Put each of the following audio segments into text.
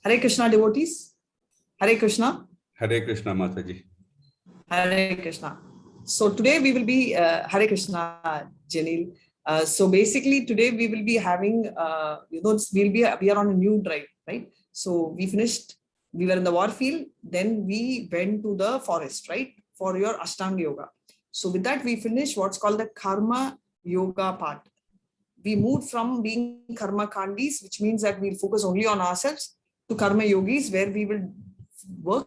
Hare Krishna devotees. Hare Krishna. Hare Krishna, Mataji. Hare Krishna. So today we will be Hare Krishna, Janil. So basically today we will be having, we are on a new drive, right? So we finished, we were in the war field, then we went to the forest, right? For your Ashtanga Yoga. So with that we finished what's called the Karma Yoga part. We moved from being Karma Kandis, which means that we'll focus only on ourselves, to Karma Yogis, where we will work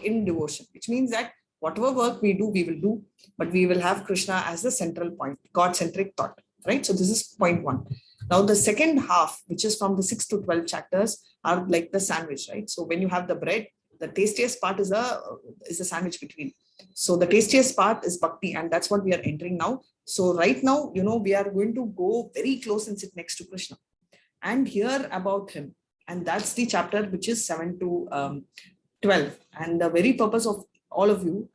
in devotion, which means that whatever work we do, we will do, but we will have Krishna as the central point, God-centric thought, right? So this is point one. Now the second half, which is from the 6 to 12 chapters, are like the sandwich, right? So when you have the bread, the tastiest part is the sandwich between. So the tastiest part is bhakti, and that's what we are entering now. So right now, we are going to go very close and sit next to Krishna and hear about him. And that's the chapter which is 7 to 12. And the very purpose of all of you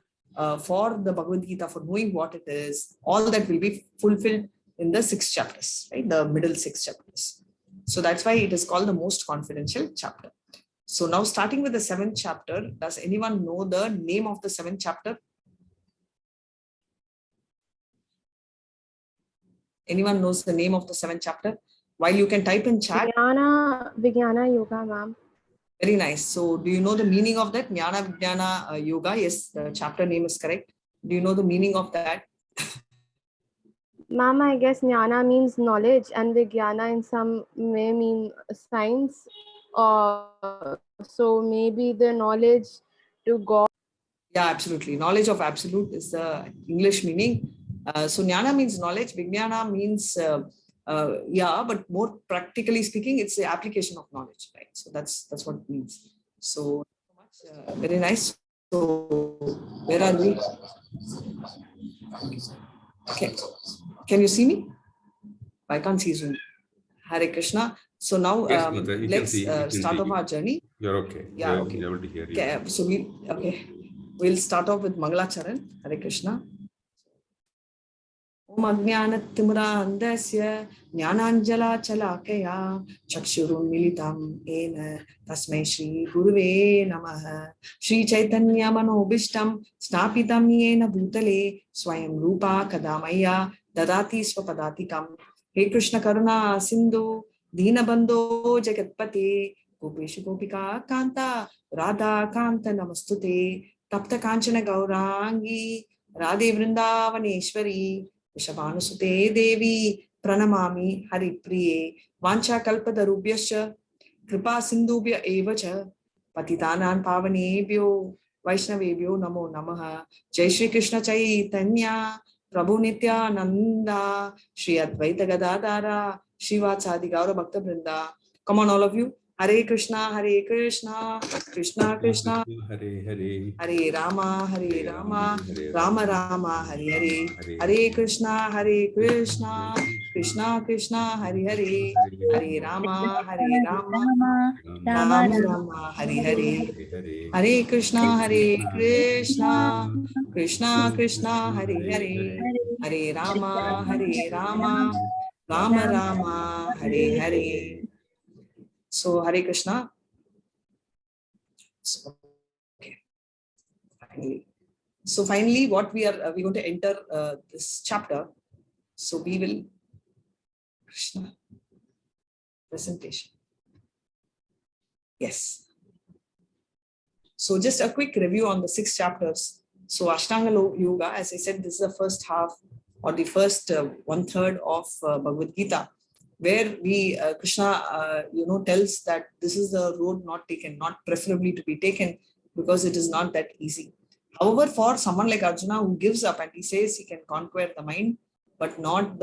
for the Bhagavad Gita, for knowing what it is, all that will be fulfilled in the 6 chapters, right? The middle 6 chapters. So that's why it is called the most confidential chapter. So now starting with the 7th chapter, does anyone know the name of the 7th chapter? Anyone knows the name of the 7th chapter? While you can type in chat. JfejANA-VIJÏÄNA Yoga, ma'am. Very nice. So do you know the meaning of that? Jఞાના-વિજ્ઞાના Yoga. Yes, the chapter name is correct. Do you know the meaning of that? Ma'am, I guess jnana means knowledge and vijnana in some may mean science. So maybe the knowledge to God. Yeah, absolutely. Knowledge of absolute is the English meaning. So jnana means knowledge. Vijnana means, but more practically speaking, it's the application of knowledge, right? So that's what it means. So very nice. So where are we? Okay. Can you see me? I can't see Zoom. Hare Krishna. So now Yes, let's start off our journey. You're okay. Yeah, You're okay. able to hear you. Okay. So we'll start off with Mangalacharan. Hare Krishna. Om Ajnana-Timurandasya Jnananjala-Chalakaya Chakshurun-Militam Ena Tasmai Shri Guruve Namaha Shri Chaitanya-Manobishtam Snapitam Yena Bhutale Swayam Rupa Kadamaya Dadati Swapadatikam He Krishna Karuna Sindhu Deenabandho Jagatpate Gopeshu Gopika Kanta Radha Kanta Namastute Tapta Kanchana Gaurangi Radhe Vrindavaneshwari Vishabhanusute Devi Pranamami Hari Priye Vancha Kalpatarubhyascha Kripa Sindhubhya Evacha Patitanan Pavanebhyo Vaishnavebhyo Namo Namaha Jai Shri Krishna Chaitanya Prabhu Nityananda Shri Advaita Gadadara Srivasadi Gaura Bhakta Vrinda. Come on, all of you. Hare Krishna, Krishna Krishna, Hare Hare, Hare Rama, Rama Rama, Hare Hare, Hare Krishna, Krishna Krishna, Hare Hare, Hare Rama, Rama Rama, Hare Hare, Hare Krishna, Krishna Krishna, Hare Hare, Hare Rama, Rama Rama, Hare Hare. So Hare Krishna. So, okay. Finally, what we're going to enter this chapter. So we will Krishna presentation. Yes. So just a quick review on the 6 chapters. So Ashtanga Yoga, as I said, this is the first half or the first 1/3 of Bhagavad Gita, where we Krishna tells that this is the road not taken, not preferably to be taken, because it is not that easy. However, for someone like Arjuna who gives up and he says he can conquer the mind, but not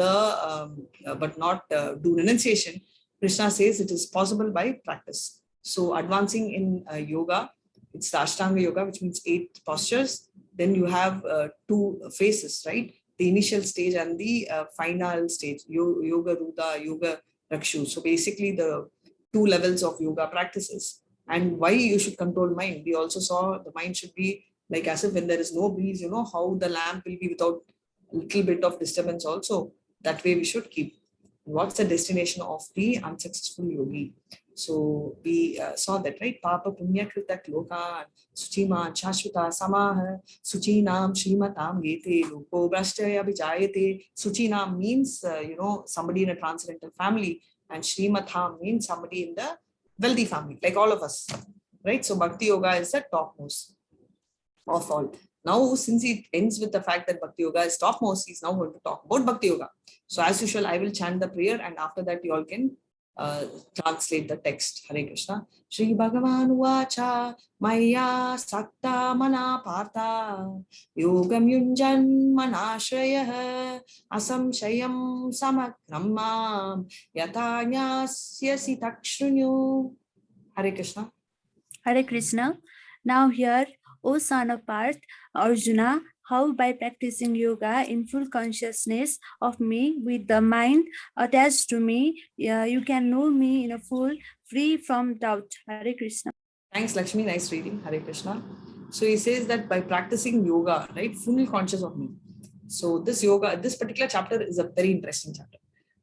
do renunciation, Krishna says it is possible by practice. So advancing in yoga, it's the Ashtanga Yoga, which means 8 postures. Then you have 2 phases, right? The initial stage and the final stage, Yoga Rudha, Yoga Rakshu. So basically the 2 levels of yoga practices. And why you should control mind. We also saw the mind should be like as if when there is no breeze, how the lamp will be without a little bit of disturbance also. That way we should keep. What's the destination of the unsuccessful yogi? So we saw that, right? Papa punya kritak loka suchima chashvata samaha suchinam shrimatam gete loko brashtaya vijayate. Suchinam means somebody in a transcendental family, and shrimatam means somebody in the wealthy family, like all of us, right? So bhakti yoga is the topmost of all. Now, since it ends with the fact that bhakti yoga is topmost, he's now going to talk about bhakti yoga. So as usual, I will chant the prayer, and after that you all can translate the text. Hare Krishna. Shri Bhagavan Vacha Maya Sakta Mana Partha Yogam Yunjan Manashrayah Asam Shayam Samakramam Yatanya Syasi Takshrunyu. Hare Krishna. Hare Krishna. Now here, O son of Parth, Arjuna, how by practicing yoga in full consciousness of me with the mind attached to me, you can know me in a full, free from doubt. Hare Krishna. Thanks, Lakshmi. Nice reading. Hare Krishna. So he says that by practicing yoga, right, fully conscious of me. So this yoga, this particular chapter is a very interesting chapter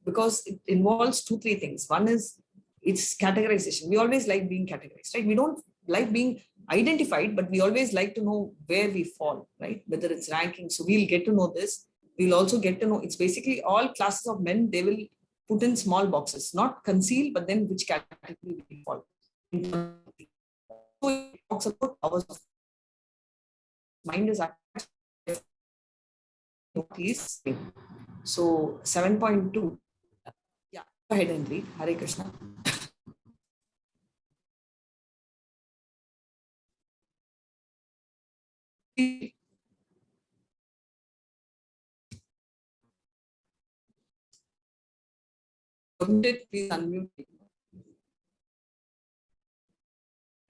because it involves 2-3 things. One is its categorization. We always like being categorized, right? We don't like being identified, but we always like to know where we fall, right? Whether it's ranking. So we'll get to know this. We'll also get to know it's basically all classes of men. They will put in small boxes, not conceal, but then which category we fall. So it talks about powers of mind is is so 7.2. Yeah, go ahead and read. Hare Krishna. Please unmute.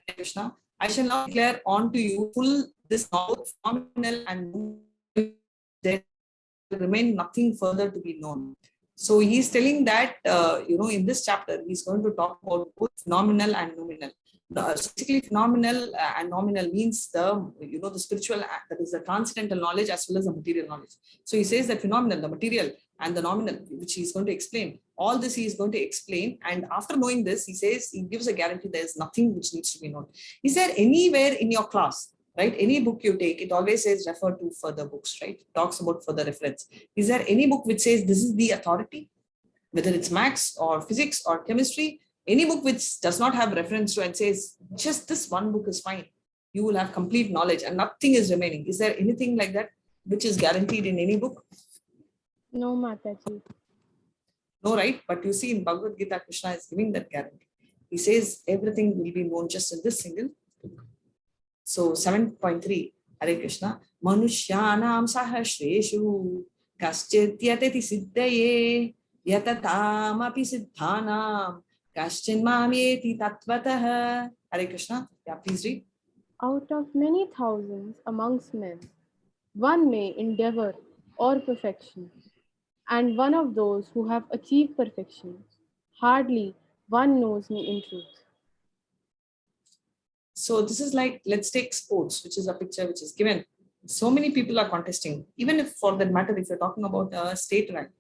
Hare Krishna. I shall now declare unto you full this knowledge, phenomenal and there remain nothing further to be known. So he's telling that in this chapter he's going to talk about both phenomenal and nominal. Basically, phenomenal and nominal means the spiritual, that is the transcendental knowledge as well as the material knowledge. So he says that phenomenal, the material, and the nominal, which he's going to explain. All this he is going to explain, and after knowing this, he says he gives a guarantee there is nothing which needs to be known. Is there anywhere in your class, right? Any book you take, it always says refer to further books, right? It talks about further reference. Is there any book which says this is the authority? Whether it's maths or physics or chemistry, any book which does not have reference to and says just this one book is fine, you will have complete knowledge and nothing is remaining. Is there anything like that which is guaranteed in any book? No, Mataji. No, right? But you see in Bhagavad Gita, Krishna is giving that guarantee. He says everything will be known just in this single book. So 7.3, Hare Krishna. Manushyanam sahasreshu kaschit yatati siddhaye yatatam api siddhanam kaschin mamyeti tatvatah. Hare Krishna. Yeah, please read. Out of many thousands amongst men, one may endeavor or perfection, and one of those who have achieved perfection, hardly one knows me in truth. So this is like, let's take sports, which is a picture which is given. So many people are contesting, even if for that matter, if you're talking about a state rank,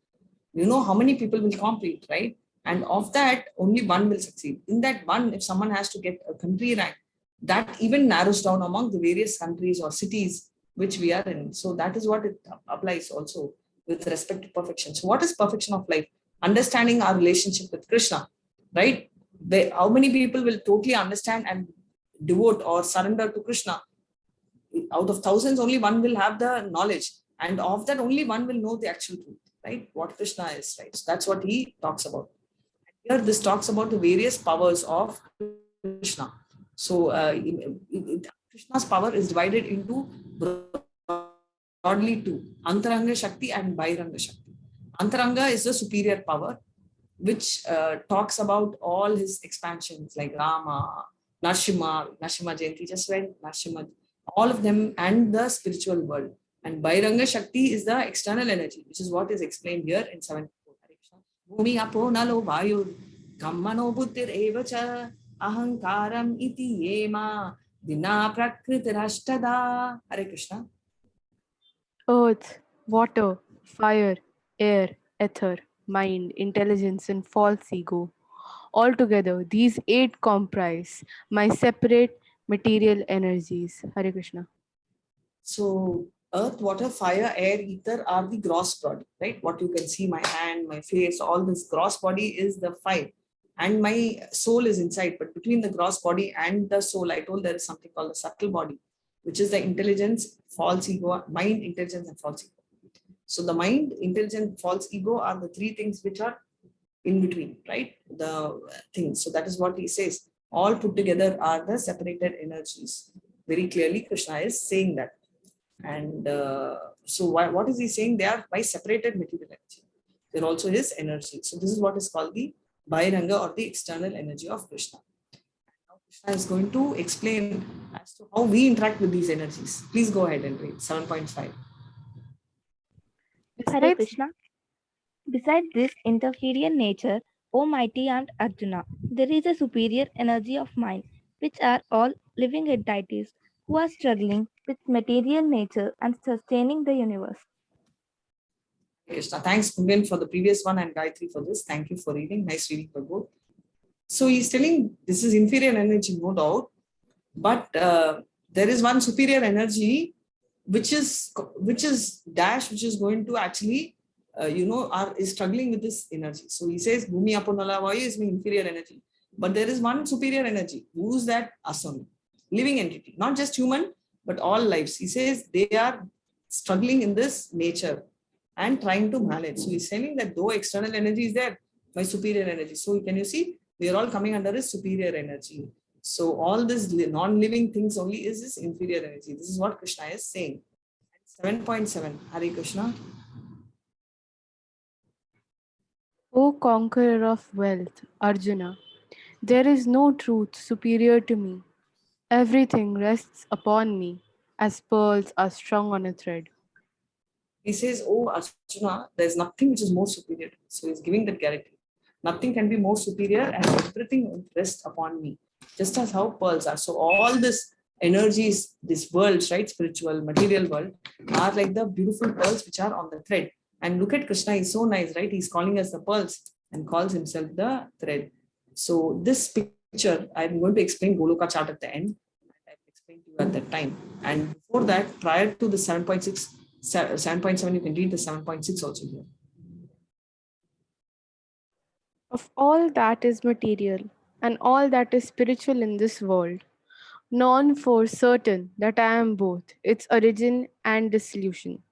you know how many people will compete, right? And of that, only one will succeed. In that one, if someone has to get a country rank, that even narrows down among the various countries or cities which we are in. So that is what it applies also with respect to perfection. So what is perfection of life? Understanding our relationship with Krishna, right? How many people will totally understand and devote or surrender to Krishna? Out of thousands, only one will have the knowledge. And of that, only one will know the actual truth, right? What Krishna is, right? So that's what he talks about. Here, this talks about the various powers of Krishna. So Krishna's power is divided into broadly two: Antaranga Shakti and Bahiranga Shakti. Antaranga is the superior power, which talks about all his expansions like Rama, Narasimha Jayanti just went, Narasimha, all of them, and the spiritual world. And Bahiranga Shakti is the external energy, which is what is explained here in 7. Bhumi apo nalo vayu kammano buddhir evacha ahankaram iti yema dina prakritirashtada. Hare Krishna. Earth, water, fire, air, ether, mind, intelligence, and false ego. Altogether, these 8 comprise my separate material energies. Hare Krishna. So earth, water, fire, air, ether are the gross body, right? What you can see, my hand, my face, all this gross body is the five. And my soul is inside. But between the gross body and the soul, I told there is something called the subtle body, which is the intelligence, false ego, mind, intelligence, and false ego. So the mind, intelligence, false ego are the three things which are in between, right? The things. So that is what he says. All put together are the separated energies. Very clearly, Krishna is saying that. And so what is he saying? They are by separated material energy. They're also his energy. So this is what is called the Bahiranga or the external energy of Krishna. Now Krishna is going to explain as to how we interact with these energies. Please go ahead and read 7.5. Hare Krishna. Besides this interferial nature, O mighty Aunt Arjuna, there is a superior energy of mind, which are all living entities who are struggling with material nature and sustaining the universe. Krishna. Thanks, Kungan, for the previous one and Gayatri for this. Thank you for reading. Nice reading for both. So he's telling this is inferior energy, no doubt, but there is one superior energy which is dash, which is going to actually is struggling with this energy. So he says Bhumi Aponala Vayu is my inferior energy, but there is one superior energy. Who's that? Asana, living entity, not just human, but all lives. He says they are struggling in this nature and trying to manage. So he's saying that though external energy is there, my superior energy. So can you see, we are all coming under his superior energy. So all this non-living things only is this inferior energy. This is what Krishna is saying. 7.7, Hare Krishna. O conqueror of wealth, Arjuna, there is no truth superior to me. Everything rests upon me as pearls are strung on a thread. He says, oh Arjuna, there's nothing which is more superior. So he's giving that guarantee. Nothing can be more superior and everything will rest upon me. Just as how pearls are. So all this energies, this world, right, spiritual, material world, are like the beautiful pearls which are on the thread. And look at Krishna, he's so nice, right? He's calling us the pearls and calls himself the thread. So this picture, I'm going to explain Goloka chart at the end. I'll explain to you at that time. And before that, prior to the 7.6, 7.7, you can read the 7.6 also here. Of all that is material and all that is spiritual in this world, known for certain that I am both its origin and dissolution.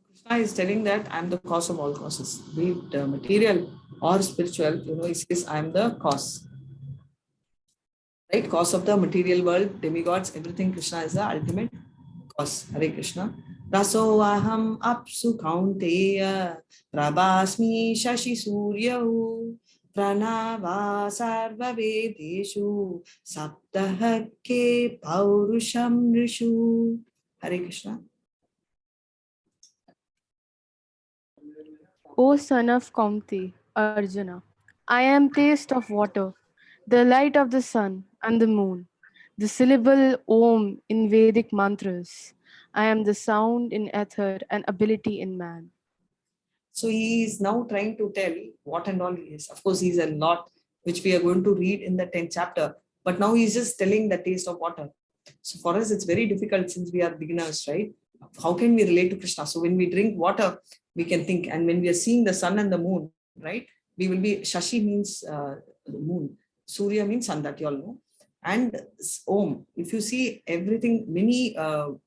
Krishna is telling that I am the cause of all causes, be it material or spiritual. He says I am the cause, right? Cause of the material world, demigods, everything. Krishna is the ultimate cause. Hare Krishna. Raso aham apsu kaunteya prabhasmi shashi suryahu pranava sarva vedeshu saptah ke paurusham rishu. Hare Krishna. O son of Kaunti, Arjuna, I am taste of water, the light of the sun and the moon, the syllable Om in Vedic mantras. I am the sound in ether and ability in man. So he is now trying to tell what and all he is. Of course, he is a lot, which we are going to read in the 10th chapter. But now he's just telling the taste of water. So for us, it's very difficult since we are beginners, right? How can we relate to Krishna? So when we drink water, we can think. And when we are seeing the sun and the moon, right? We will be, Shashi means moon. Surya means sun, that you all know. And Om, if you see everything, many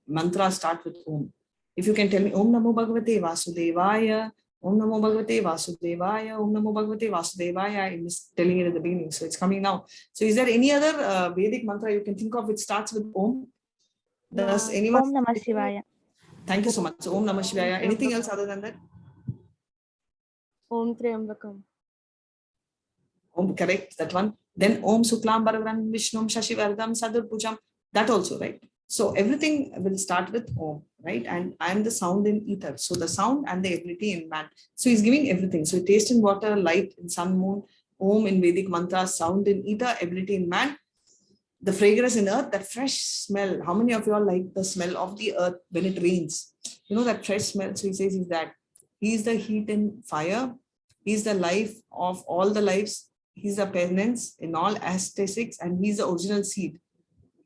mantras start with Om. If you can tell me, Om Namo Bhagavate Vasudevaya, Om Namo Bhagavate Vasudevaya, Om Namo Bhagavate Vasudevaya. I was telling it at the beginning, so it's coming now. So is there any other Vedic mantra you can think of which starts with Om? Does anyone? Om Namah Shivaya. Thank you so much. So Om Namah Shivaya. Anything else other than that? Om Triambakam. Om, correct, that one. Then Om Suklam Bharadram Vishnum Shashivardham Sadur Pujam. That also, right? So everything will start with Om, right? And I am the sound in ether. So the sound and the ability in man. So he's giving everything. So taste in water, light in sun, moon, Om in Vedic mantra, sound in ether, ability in man, the fragrance in earth, that fresh smell. How many of you all like the smell of the earth when it rains? That fresh smell. So he says is that he is the heat in fire. He is the life of all the lives. He's the penance in all aesthetics, and he's the original seed.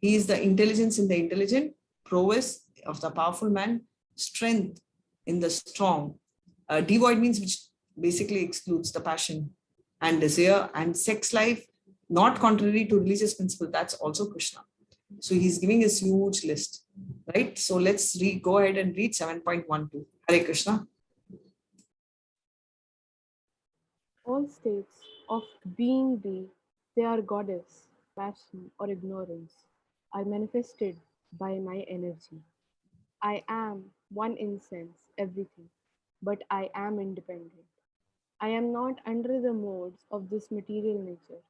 He is the intelligence in the intelligent, prowess of the powerful man, strength in the strong. Devoid means which basically excludes the passion and desire and sex life, not contrary to religious principle. That's also Krishna. So he's giving us huge list, right? So let's go ahead and read 7.12. Hare Krishna. All states of being they are goddess, passion, or ignorance, are manifested by my energy. I am one in sense, everything, but I am independent. I am not under the modes of this material nature.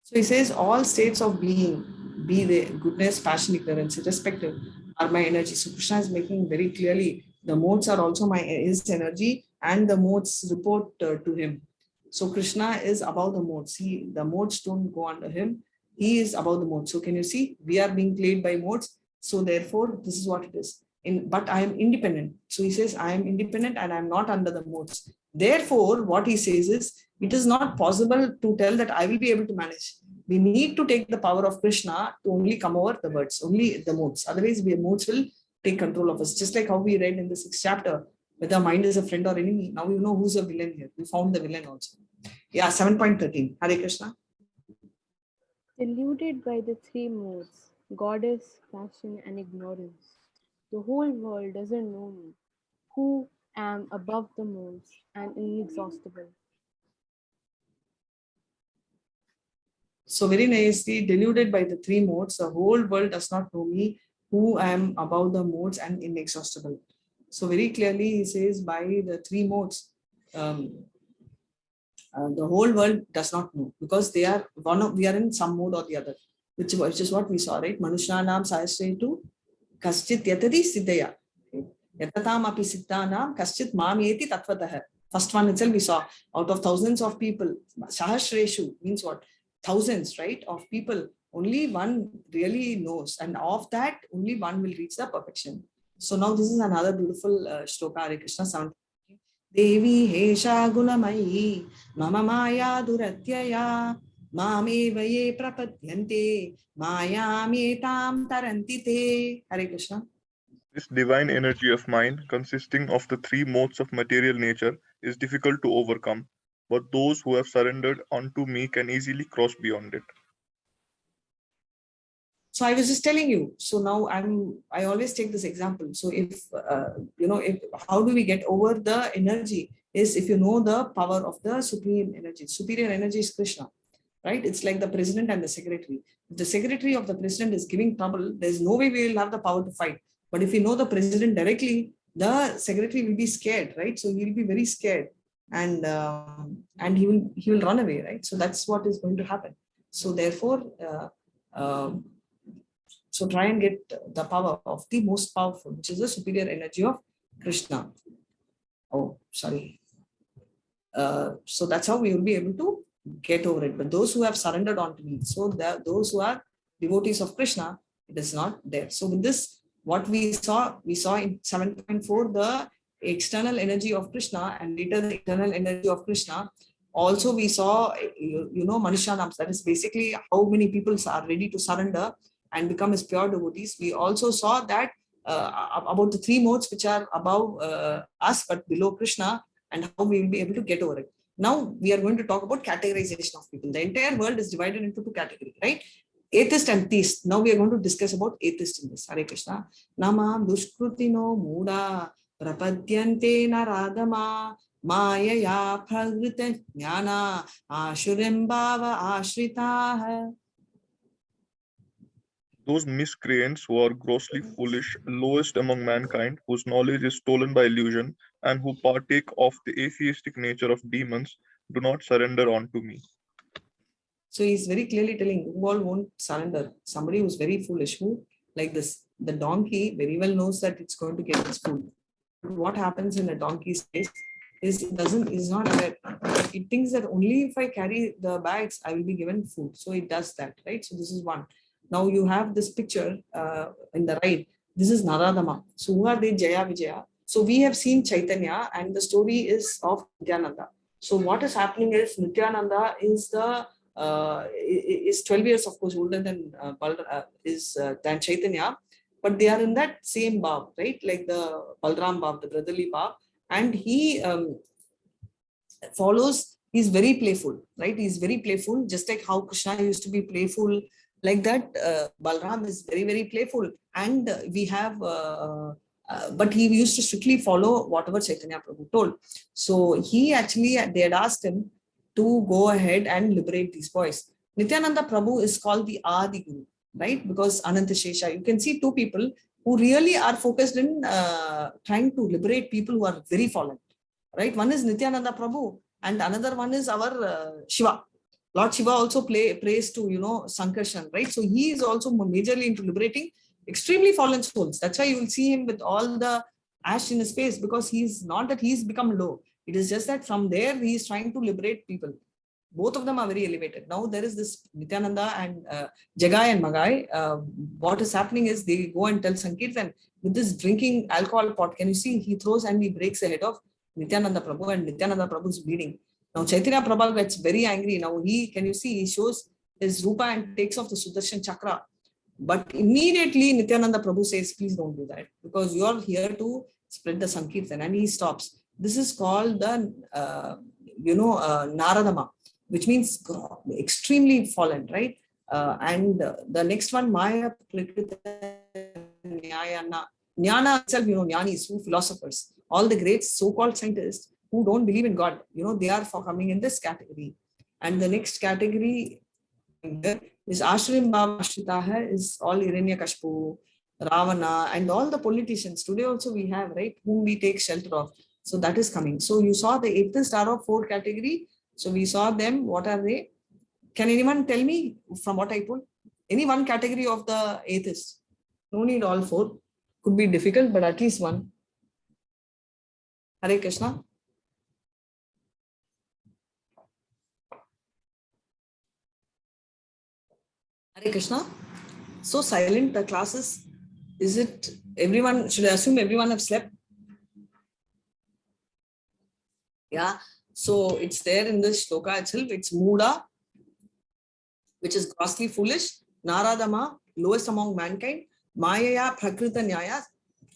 So he says all states of being, be they goodness, passion, ignorance, irrespective, are my energy. So Krishna is making very clearly the modes are also his energy, and the modes report to him. So Krishna is above the modes. The modes don't go under him. He is above the modes. So can you see? We are being played by modes. So therefore, this is what it is. But I am independent. So he says, I am independent and I am not under the modes. Therefore, what he says is, it is not possible to tell that I will be able to manage. We need to take the power of Krishna to only come over the words, only the modes. Otherwise, the modes will take control of us. Just like how we read in the 6th chapter, whether mind is a friend or enemy. Now you know who's a villain here. We found the villain also. Yeah, 7.13. Hare Krishna. Deluded by the three modes, goddess, passion, and ignorance, the whole world doesn't know me, who am above the modes and inexhaustible. So very nicely, deluded by the three modes, the whole world does not know me, who I am above the modes and inexhaustible. So very clearly he says, by the three modes, the whole world does not know, because they are we are in some mode or the other, which is what we saw, right? Manushanam sahasretu kaschit yatadi siddhaya. Yatatam api siddhanam kaschit mamyeti tatvatah. First one itself we saw, out of thousands of people, sahasreshu means what? Thousands, right, of people, only one really knows, and of that only one will reach the perfection. So now this is another beautiful shloka. Hare Krishna. 7. Devi hesha gunamayi mama maya duratyaya mame vaye prapadyante mayam etam tarantite. Hare Krishna. This divine energy of mine, consisting of the three modes of material nature, is difficult to overcome, but those who have surrendered unto me can easily cross beyond it. So I was just telling you. So now I always take this example. So if how do we get over the energy? Is if you know the power of the supreme energy. Superior energy is Krishna, right? It's like the president and the secretary. If the secretary of the president is giving trouble, there's no way we will have the power to fight. But if you know the president directly, the secretary will be scared, right? So he'll be very scared, and he will run away, right? So that's what is going to happen. So therefore, so try and get the power of the most powerful, which is the superior energy of Krishna. Oh, sorry. So that's how we will be able to get over it. But those who have surrendered onto me, so those who are devotees of Krishna, it is not there. So with this, what we saw in 7.4, the external energy of Krishna, and later the internal energy of Krishna. Also, we saw, Manushanams, that is basically how many people are ready to surrender and become as pure devotees. We also saw that about the three modes which are above us but below Krishna, and how we will be able to get over it. Now we are going to talk about categorization of people. The entire world is divided into two categories, right? Atheist and theist. Now we are going to discuss about atheist in this. Hare Krishna. Nama dushkrutino muda prapadyante naradama maya pragrita jnana ashurembhava ashritaha. Those miscreants who are grossly foolish, lowest among mankind, whose knowledge is stolen by illusion, and who partake of the atheistic nature of demons, do not surrender unto me. So he's very clearly telling who all won't surrender. Somebody who's very foolish, who like this, the donkey very well knows that it's going to get its food. What happens in a donkey's case is is not aware. It thinks that only if I carry the bags, I will be given food. So it does that, right? So this is one. Now you have this picture in the right. This is Naradama. So who are they? JαϊÄNA-VIJÏÄNA. So we have seen Chaitanya, and the story is of Nityananda. So what is happening is Nityananda is is 12 years, of course, older than than Chaitanya, but they are in that same bhav, right? Like the Balram bhav, the brotherly bhav, and he follows. He's very playful, right? He's very playful, just like how Krishna used to be playful. Like that, Balram is very, very playful, and we have. But he used to strictly follow whatever Chaitanya Prabhu told. So they had asked him to go ahead and liberate these boys. Nityananda Prabhu is called the Adi Guru, right? Because Ananta Shesha, you can see two people who really are focused in trying to liberate people who are very fallen, right? One is Nityananda Prabhu, and another one is our Shiva. Lord Shiva also prays to, Sankarshan, right? So he is also majorly into liberating extremely fallen souls. That's why you will see him with all the ash in his face, because he's not that he's become low. It is just that from there he is trying to liberate people. Both of them are very elevated. Now there is this Nityananda and Jagai and Magai. What is happening is they go and tell Sankirtan with this drinking alcohol pot. Can you see? He throws and he breaks the head of Nityananda Prabhu, and Nityananda Prabhu is bleeding. Now Chaitanya Prabhu gets very angry. Now can you see, he shows his rupa and takes off the Sudarshan chakra. But immediately Nityananda Prabhu says, please don't do that, because you are here to spread the Sankirtan, and he stops. This is called the, Naradama, which means extremely fallen, right? And the next one, Maya Prakrita JzijÄNA. Jnana itself, Jnanis, who philosophers, all the great so-called scientists who don't believe in God, they are coming in this category. And the next category is Ashrim Bhava Ashritaha, is all Hiranyakashipu, Ravana, and all the politicians. Today also we have, right, whom we take shelter of. So that is coming. So you saw the atheist are of 4 category. So we saw them. What are they? Can anyone tell me from what I told? Any one category of the atheist? No need all 4. Could be difficult, but at least one. Hare Krishna. Hare Krishna. So silent, the classes. Is it everyone? Should I assume everyone have slept? Yeah. So it's there in this shloka itself. It's Muda, which is grossly foolish. Naradama, lowest among mankind. Maya Prakrita Nyaya,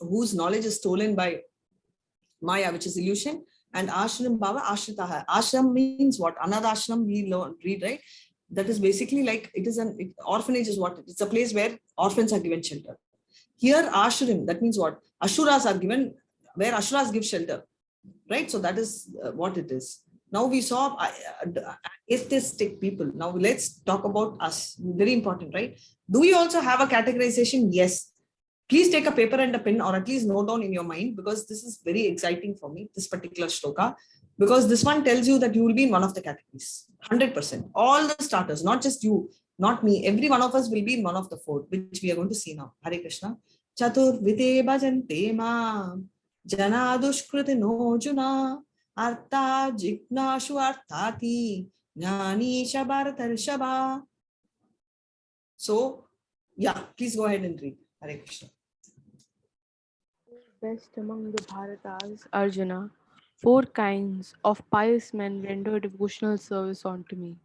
whose knowledge is stolen by Maya, which is illusion. And Ashram Bhava Ashritaha. Ashram means what? Anadashram we read, right? That is basically like, it is an orphanage is what? It's a place where orphans are given shelter. Here Ashram, that means what? Ashuras are given, where Ashuras give shelter, right? So that is what it is. Now we saw atheistic people. Now let's talk about us. Very important, right? Do we also have a categorization? Yes. Please take a paper and a pen, or at least note down in your mind, because this is very exciting for me, this particular shloka, because this one tells you that you will be in one of the categories, 100%. All the starters, not just you, not me, every one of us will be in one of the 4, which we are going to see now. Hare Krishna. Chatur vite bhajante ma jana dushkriti no juna artha jignashu arthati jnani shabar shaba. So, yeah, please go ahead and read. Hare Krishna. Best among the Bharatas, Arjuna, 4 kinds of pious men render devotional service unto me: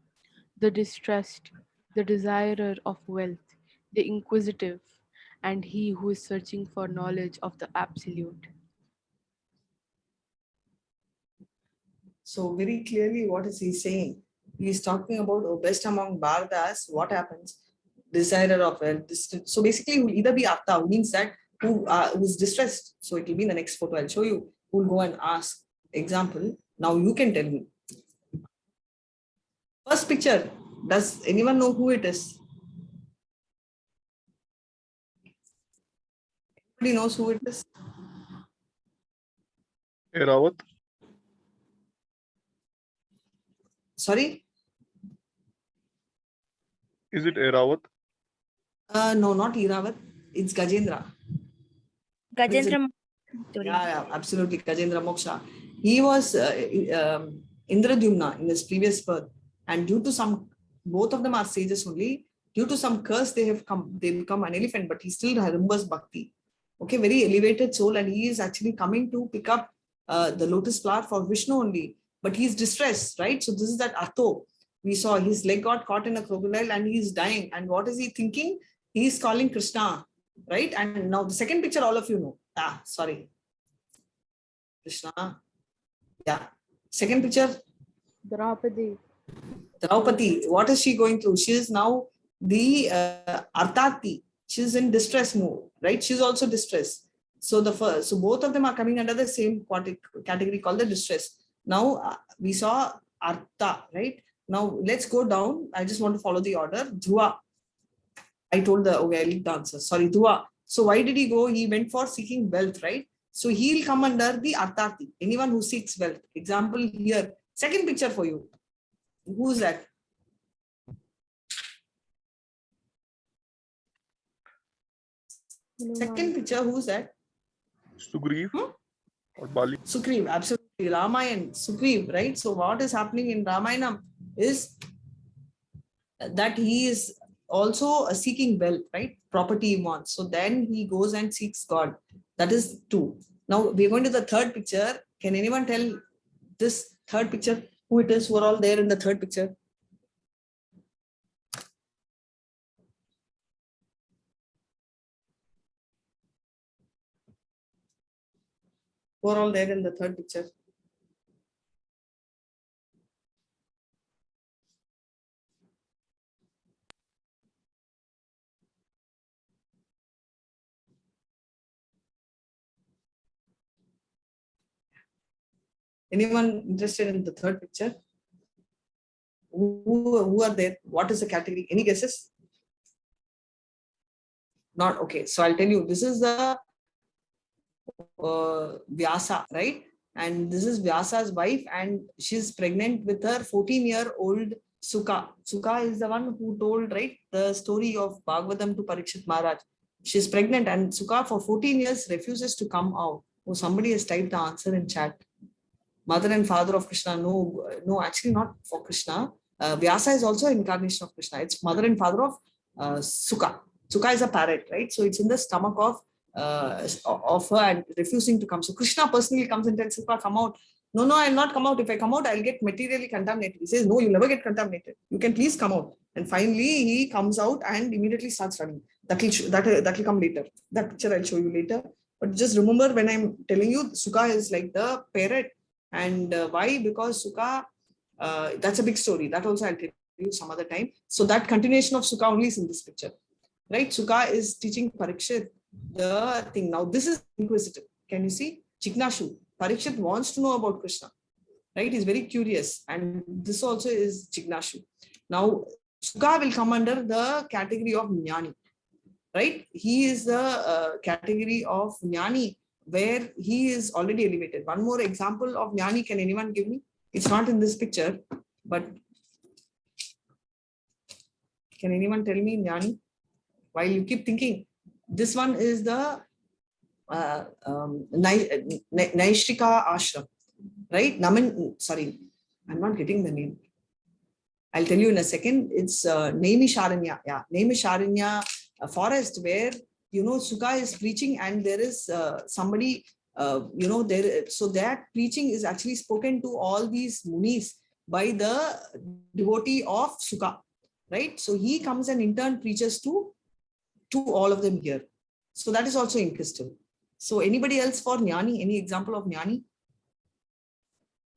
the distressed, the desirer of wealth, the inquisitive, and he who is searching for knowledge of the Absolute. So very clearly, what is he saying? He is talking about best among Bharatas. What happens? Desirer of wealth. So basically, he will either be Artha, who means that who is distressed. So it will be in the next photo. I'll show you. Who will go and ask. Example. Now you can tell me. First picture. Does anyone know who it is? Everybody knows who it is. Airavata. Sorry? Is it Airavata? No, not Iravat. It's Gajendra. Gajendra. Yeah, absolutely. Gajendra Moksha. He was Indradyumna in his previous birth. And due to some, both of them are sages only. Due to some curse, they become an elephant, but he still remembers bhakti. Okay, very elevated soul. And he is actually coming to pick up the lotus flower for Vishnu only. but he's distressed, right? So this is that Artho. We saw his leg got caught in a crocodile and he's dying. And what is he thinking? He's calling Krishna, right? And now the second picture, all of you know. Sorry. Krishna. Yeah. Second picture, Draupadi. Draupadi. What is she going through? She is now the Artati. She's in distress mode, right? She's also distressed. So so both of them are coming under the same category called the distress. Now we saw Artha, right? Now let's go down. I just want to follow the order. Dhruva. I told I'll leave the answer. Sorry, Dhruva. So why did he go? He went for seeking wealth, right? So he'll come under the Artati. Anyone who seeks wealth. Example here. Second picture for you. Who's that? Second picture, who's that? Sugriv or Bali. Sugriv, absolutely. Ramayana, Sugriv, right? So what is happening in Ramayana is that he is also seeking wealth, right? Property he wants. So then he goes and seeks God. That is 2. Now we're going to the third picture. Can anyone tell this third picture who it is? Who are all there in the third picture? Who are all there in the third picture? Anyone interested in the third picture? Who are there? What is the category? Any guesses? Not okay. So I'll tell you. This is the Vyasa, right? And this is Vyasa's wife, and she's pregnant with her 14-year-old Sukha. Sukha is the one who told, right, the story of Bhagavatam to Parikshit Maharaj. She's pregnant, and Sukha for 14 years refuses to come out. Oh, somebody has typed the answer in chat. Mother and father of Krishna. No, actually not for Krishna. Vyasa is also an incarnation of Krishna. It's mother and father of Sukha. Sukha is a parrot, right? So it's in the stomach of her and refusing to come. So Krishna personally comes and tells Sukha, come out. No, I'll not come out. If I come out, I'll get materially contaminated. He says, no, you'll never get contaminated. You can please come out. And finally, he comes out and immediately starts running. That will come later. That picture I'll show you later. But just remember when I'm telling you, Sukha is like the parrot. And why? Because Sukha, that's a big story. That also I'll tell you some other time. So that continuation of Sukha only is in this picture. Right? Sukha is teaching Parikshit the thing. Now this is inquisitive. Can you see? Jignashu. Parikshit wants to know about Krishna. Right? He's very curious. And this also is Jignashu. Now Sukha will come under the category of Jnani. Right? He is the category of Jnani, where he is already elevated. One more example of Jnani, can anyone give me? It's not in this picture, but can anyone tell me Jnani? While you keep thinking, this one is the Naishtrika Ashram, right? Sorry, I'm not getting the name. I'll tell you in a second. It's Naimisharanya. Yeah, Naimisharanya forest where, Sukha is preaching and there is somebody, so that preaching is actually spoken to all these munis by the devotee of Sukha, right? So he comes and in turn preaches to all of them here. So that is also inquisitive. So anybody else for Jnani? Any example of Jnani?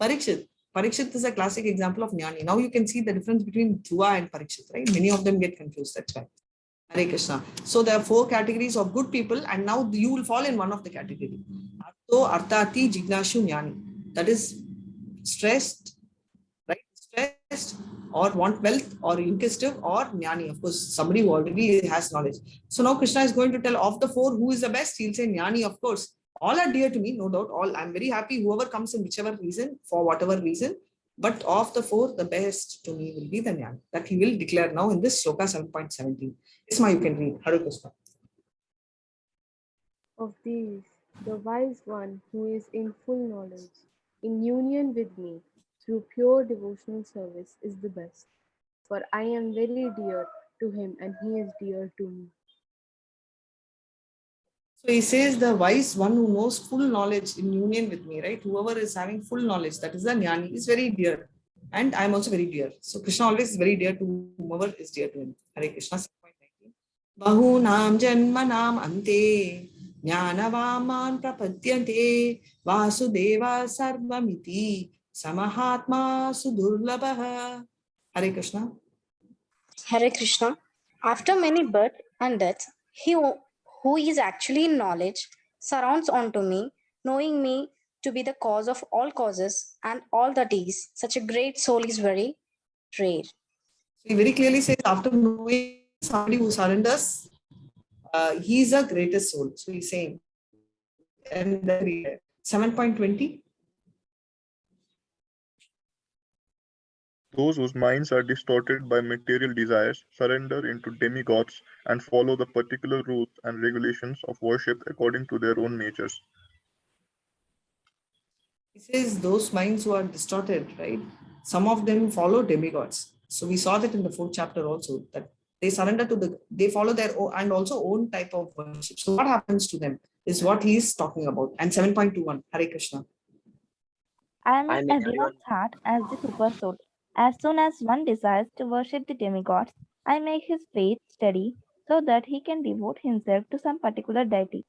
Parikshit. Parikshit is a classic example of Jnani. Now you can see the difference between Dhruva and Parikshit, right? Many of them get confused, that's why. Hare Krishna. So there are 4 categories of good people, and now you will fall in one of the category. Artho, Artati, Jignashu, Jnani. That is stressed, right? Stressed or want wealth or inquisitive or Jnani. Of course, somebody who already has knowledge. So now Krishna is going to tell of the 4 who is the best. He'll say Jnani, of course. All are dear to me, no doubt. All, I'm very happy whoever comes in whichever reason, for whatever reason. But of the 4, the best to me will be the Jnani. That he will declare now in this Shloka 7.17. Yes, ma, you can read. Hare Krishna. Of these, the wise one who is in full knowledge, in union with me, through pure devotional service, is the best. For I am very dear to him and he is dear to me. So he says the wise one who knows full knowledge in union with me, right? Whoever is having full knowledge, that is the jnani, is very dear. And I'm also very dear. So Krishna always is very dear to whomever is dear to him. Hare Krishna. Bahunam janmanam ante jnanavaman prapadyante vasudeva sarvamiti samahatma sudurlabha. Hare Krishna. Hare Krishna. After many birth and deaths, he who is actually in knowledge surrounds onto me, knowing me to be the cause of all causes and all that is. Such a great soul is very rare. He very clearly says after knowing somebody who surrenders, he is the greatest soul. So he's saying, and 7.20. Those whose minds are distorted by material desires surrender into demigods and follow the particular rules and regulations of worship according to their own natures. He says those minds who are distorted, right? Some of them follow demigods. So we saw that in the 4th chapter also, that they surrender to they follow their own and also own type of worship. So what happens to them is what he is talking about. And 7.21, Hare Krishna. I am in everyone's heart as the super soul. As soon as one desires to worship the demigods, I make his faith steady so that he can devote himself to some particular deity.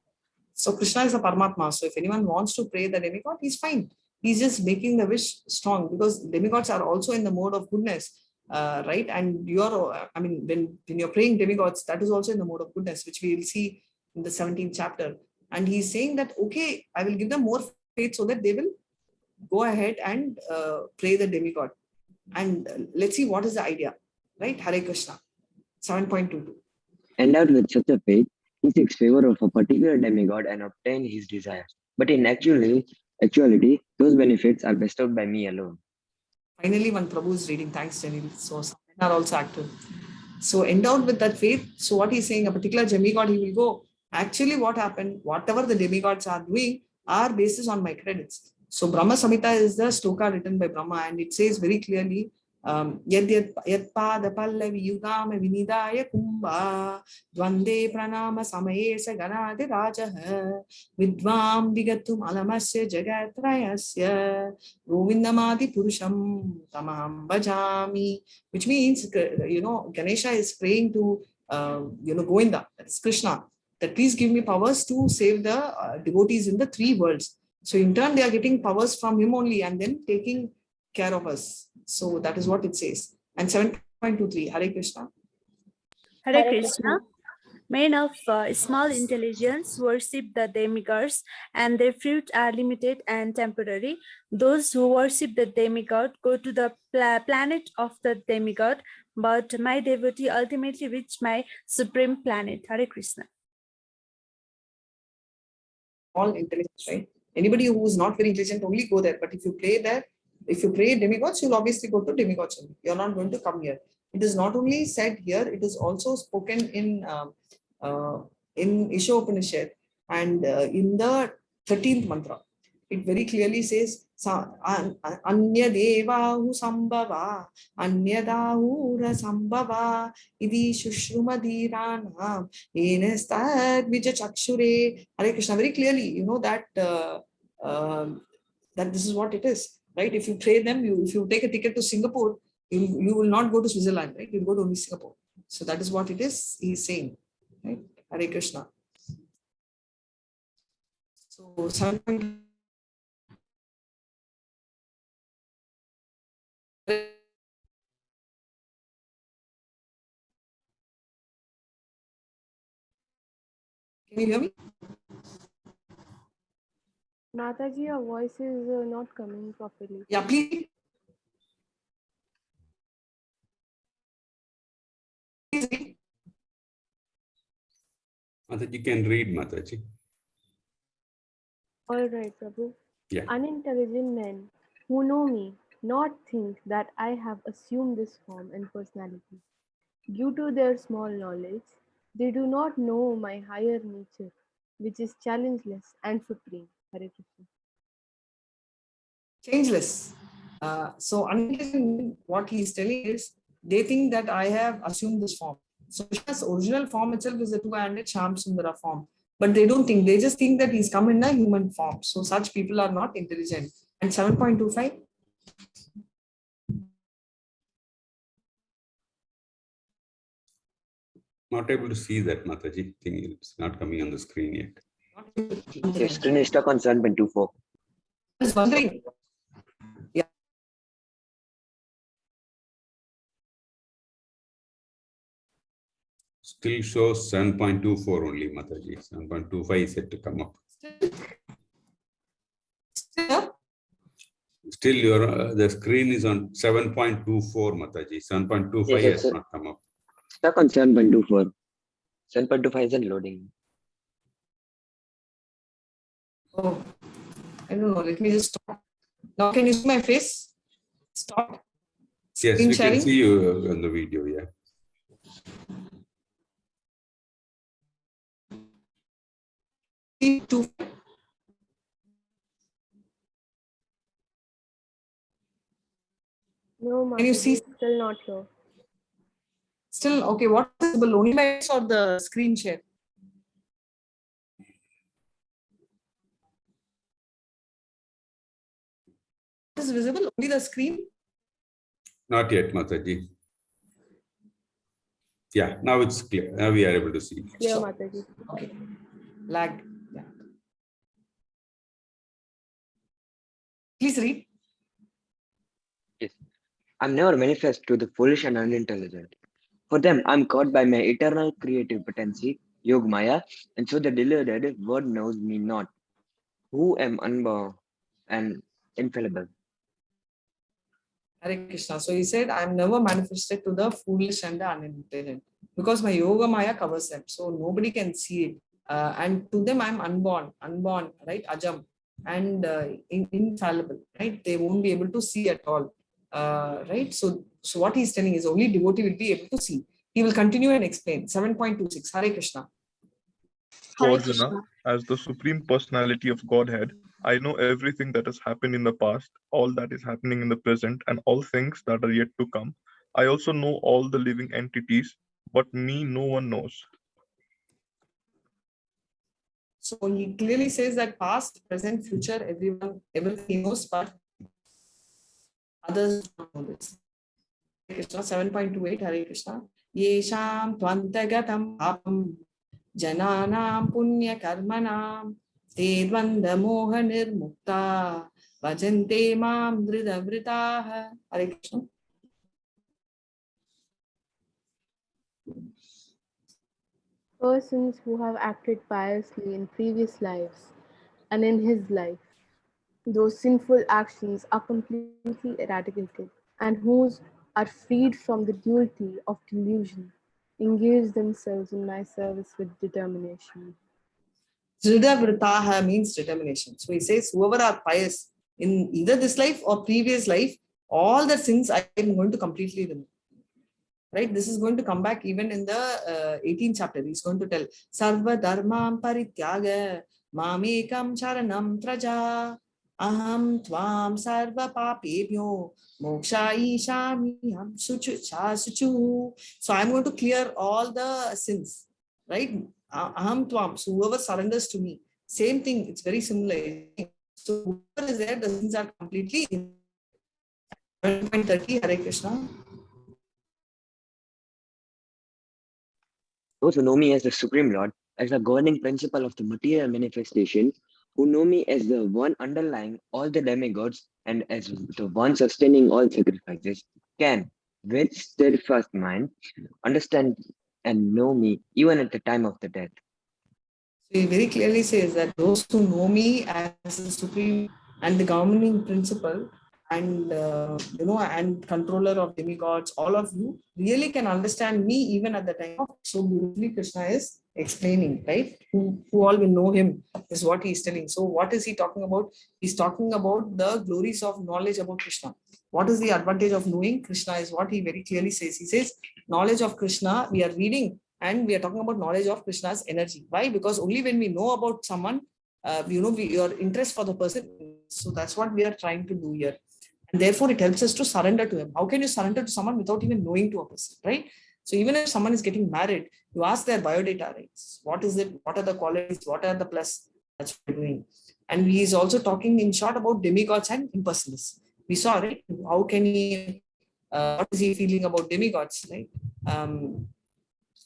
So Krishna is a Paramatma. So if anyone wants to pray the demigod, he's fine. He's just making the wish strong because demigods are also in the mode of goodness, right? And when you're praying demigods, that is also in the mode of goodness, which we will see in the 17th chapter. And he's saying that, okay, I will give them more faith so that they will go ahead and pray the demigod. And let's see what is the idea, right? Hare Krishna. 7.22. Endowed with such a faith, he seeks favor of a particular demigod and obtain his desires. But in actuality, those benefits are bestowed by me alone. Finally, one Prabhu is reading. Thanks, Janil. So some men are also active. So endowed with that faith, so what he's saying, a particular demigod, he will go. Actually, what happened, whatever the demigods are doing are basis on my credits. So Brahma Samhita is the stoka written by Brahma, and it says very clearly, Yad pada pallavi yugama vinidaya kumbha dvande pranama samaye sa ganade rajaha vidvam vigatum alamasya jagatrayasya govindamadi purusham tamam bhajami, which means, Ganesha is praying to, Govinda, that's Krishna, that please give me powers to save the devotees in the 3 worlds. So in turn, they are getting powers from him only and then taking care of us. So that is what it says. And 7.23, Hare Krishna. Hare Krishna. Men of small intelligence worship the demigods, and their fruits are limited and temporary. Those who worship the demigod go to the planet of the demigod, but my devotee ultimately reach my supreme planet. Hare Krishna. All intelligence, right? Anybody who is not very intelligent only go there. But if you pray demigods, you'll obviously go to demigods only. You're not going to come here. It is not only said here, it is also spoken in Isha Upanishad and in the 13th mantra. It very clearly says, Anya Devahu Sambhava, Anya Dahura Sambhava, Idi Shushrumadhiranam, Enestad Vijachakshure. Hare Krishna, very clearly, you know that that this is what it is, right? If you pray them, if you take a ticket to Singapore, you will not go to Switzerland, right? You'll go to only Singapore. So that is what it is he's saying, right? Hare Krishna. So 7. Can you hear me? Mataji, your voice is not coming properly. Yeah, please. Mataji can read, Mataji. All right, Prabhu. Yeah. Unintelligent men who know me not think that I have assumed this form and personality. Due to their small knowledge, they do not know my higher nature, which is challengeless and supreme. Hare Krishna. Changeless. So what he is telling is, they think that I have assumed this form. So Krishna's original form itself is the two-handed Sham Sundara form. but they don't think, they just think that he's come in a human form. So such people are not intelligent. And 7.25. Not able to see that, Mataji. Thing it's not coming on the screen yet. Your screen is stuck on 7.24. I was wondering. Yeah. Still shows 7.24 only, Mataji. 7.25 is yet to come up. Still, your the screen is on 7.24, Mataji. 7.25 Yes, has not come up. Stuck on 7.24. 7.25 isn't loading. Oh, I don't know. Let me just stop. Now, can you see my face? Stop. Yes, Screen we sharing? can see you on the video, yeah. No, Can you Mataji, see? still not here. Still, okay. What is visible? Only my face or the screen share? What is visible? Only the screen? Not yet, Mataji. Yeah, now it's clear. Now we are able to see. Clear, Sure. Mataji. Okay. Lag. Yeah. Please read. Yes. I'm never manifest to the foolish and unintelligent. For them, I'm caught by my eternal creative potency, Yog Maya, and so the deluded word knows me not, who am unborn and infallible. Hare Krishna. So he said, I'm never manifested to the foolish and the unintelligent because my yoga maya covers them. So nobody can see it. And to them, I'm unborn, right? Ajam, and infallible, right? They won't be able to see at all, right? So what he's telling is only devotee will be able to see. He will continue and explain. 7.26. Hare Krishna. So Hare Arjuna, Krishna. as the Supreme Personality of Godhead, I know everything that has happened in the past, all that is happening in the present, and all things that are yet to come. I also know all the living entities, but me no one knows. So he clearly says that past, present, future, everything he knows, but others don't know this. Hare Krishna. 7.28. Hare Krishna. Yesham tvantagatam apam jananam punya karmanam te dvanda moha nirmukta bhajante mam dhridavritaha. Hare Krishna. Persons who have acted piously in previous lives and in his life, those sinful actions are completely eradicated, and whose are freed from the duality of delusion, engage themselves in my service with determination. Dhridavritaha means determination. So he says, whoever are pious in either this life or previous life, all the sins I am going to completely remove. Right? This is going to come back even in the 18th chapter. He's going to tell, Sarva dharmam parityaga mamekam charanam traja aham tvam sarva papebhyo moksha ishami suchu. So I'm going to clear all the sins. Right? Aham tvam. So whoever surrenders to me, same thing. It's very similar. So whoever is there, the sins are completely in. 7.30. Hare Krishna. Those who know me as the Supreme Lord, as the governing principle of the material manifestation, who know me as the one underlying all the demigods and as the one sustaining all sacrifices, can, with steadfast mind, understand and know me even at the time of the death. So he very clearly says that those who know me as the supreme and the governing principle and and controller of demigods, all of you really can understand me even at the time of. So beautifully Krishna is explaining, right? Who all will know him is what he is telling. So what is he talking about? He's talking about the glories of knowledge about Krishna. What is the advantage of knowing Krishna is what he very clearly says. He says knowledge of Krishna, we are reading and we are talking about knowledge of Krishna's energy. Why? Because only when we know about someone, your interest for the person. So that's what we are trying to do here. And therefore, it helps us to surrender to him. How can you surrender to someone without even knowing to a person, right? So even if someone is getting married, you ask their biodata, right? What is it? What are the qualities? What are the plus? That's what we're doing. And he is also talking in short about demigods and impersonalists. We saw, right? How can he, what is he feeling about demigods, right?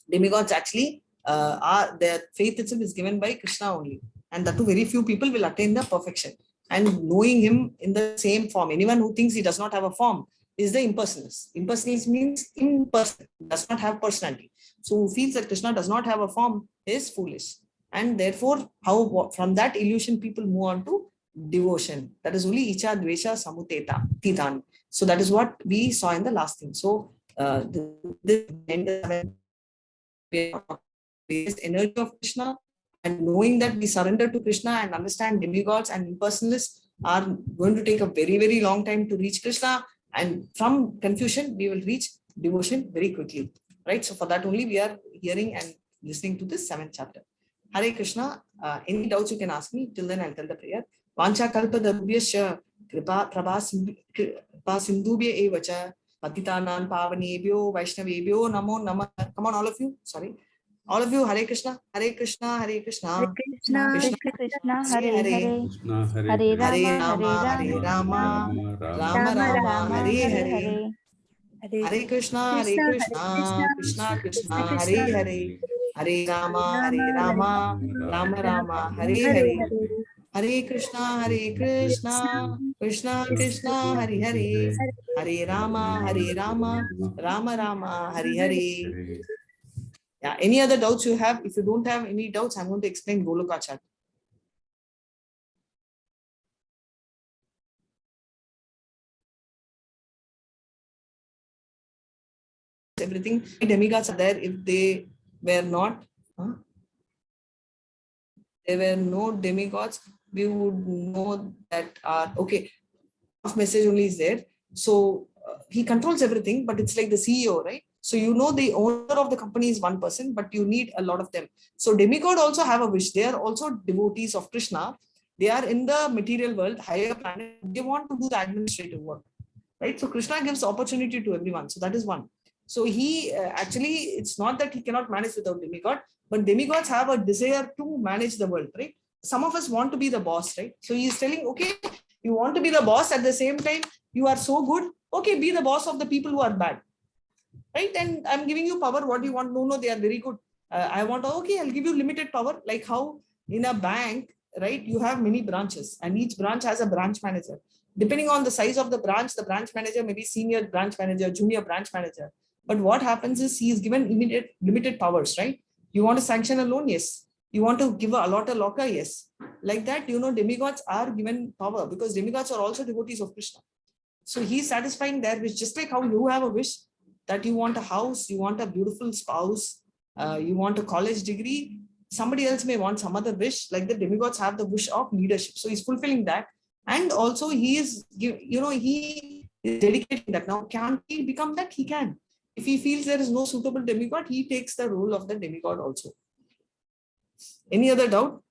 Demigods actually are, their faith itself is given by Krishna only. And that too, very few people will attain the perfection. And knowing him in the same form, anyone who thinks he does not have a form is the impersonalist. Impersonalist means impersonal, does not have personality. So who feels that Krishna does not have a form is foolish. And therefore, how from that illusion people move on to devotion. That is only icha dvesha samuteta titan. So that is what we saw in the last thing. So this energy of Krishna, and knowing that we surrender to Krishna and understand demigods and impersonalists are going to take a very, very long time to reach Krishna. And from confusion, we will reach devotion very quickly, right? So for that only we are hearing and listening to this 7th chapter. Hare Krishna. Any doubts you can ask me. Till then I'll tell the prayer. Vancha kalpa darubhyasya kripa prabhasindubhya evacha patitanam pavanebhyo vaishnavebhyo namo namah. Come on, all of you. Sorry. All of you, Hare Krishna, Hare Krishna, Hare Krishna, Krishna Krishna Hare Hare, Hare Krishna, Hare Hare Hare Rama Rama, Hare Rama, Rama Rama, Hare Hare. Hare Krishna, Hare Krishna, Krishna Krishna, Hare Hare. Hare Rama, Hare Rama, Rama Rama, Hare Hare. Hare Krishna, Krishna Krishna, Hare Hare. Hare Rama, Rama, Rama, Hare Hare. Yeah, any other doubts you have? If you don't have any doubts, I'm going to explain Goloka chat. Everything demigods are there. If they were not, there were no demigods, we would know that okay, message only is there. So he controls everything, but it's like the CEO, right? So you know the owner of the company is one person, but you need a lot of them. So demigod also have a wish. They are also devotees of Krishna. They are in the material world, higher planet. They want to do the administrative work, right? So Krishna gives opportunity to everyone. So that is one. So he actually, it's not that he cannot manage without demigod, but demigods have a desire to manage the world, right? Some of us want to be the boss, right? So he is telling, okay, you want to be the boss, at the same time, you are so good. Okay, be the boss of the people who are bad, right? And I'm giving you power. What do you want? No, they are very good. I want, okay, I'll give you limited power. Like how in a bank, right? You have many branches and each branch has a branch manager. Depending on the size of the branch manager may be senior branch manager, junior branch manager. But what happens is he is given limited powers, right? You want to sanction a loan? Yes. You want to give a lot of locker? Yes. Like that, demigods are given power because demigods are also devotees of Krishna. So he's satisfying their wish, just like how you have a wish that you want a house, you want a beautiful spouse, you want a college degree. Somebody else may want some other wish, like the demigods have the wish of leadership. So he's fulfilling that. And also he is, he is dedicating that. Now, can he become that? He can. If he feels there is no suitable demigod, he takes the role of the demigod also. Any other doubt?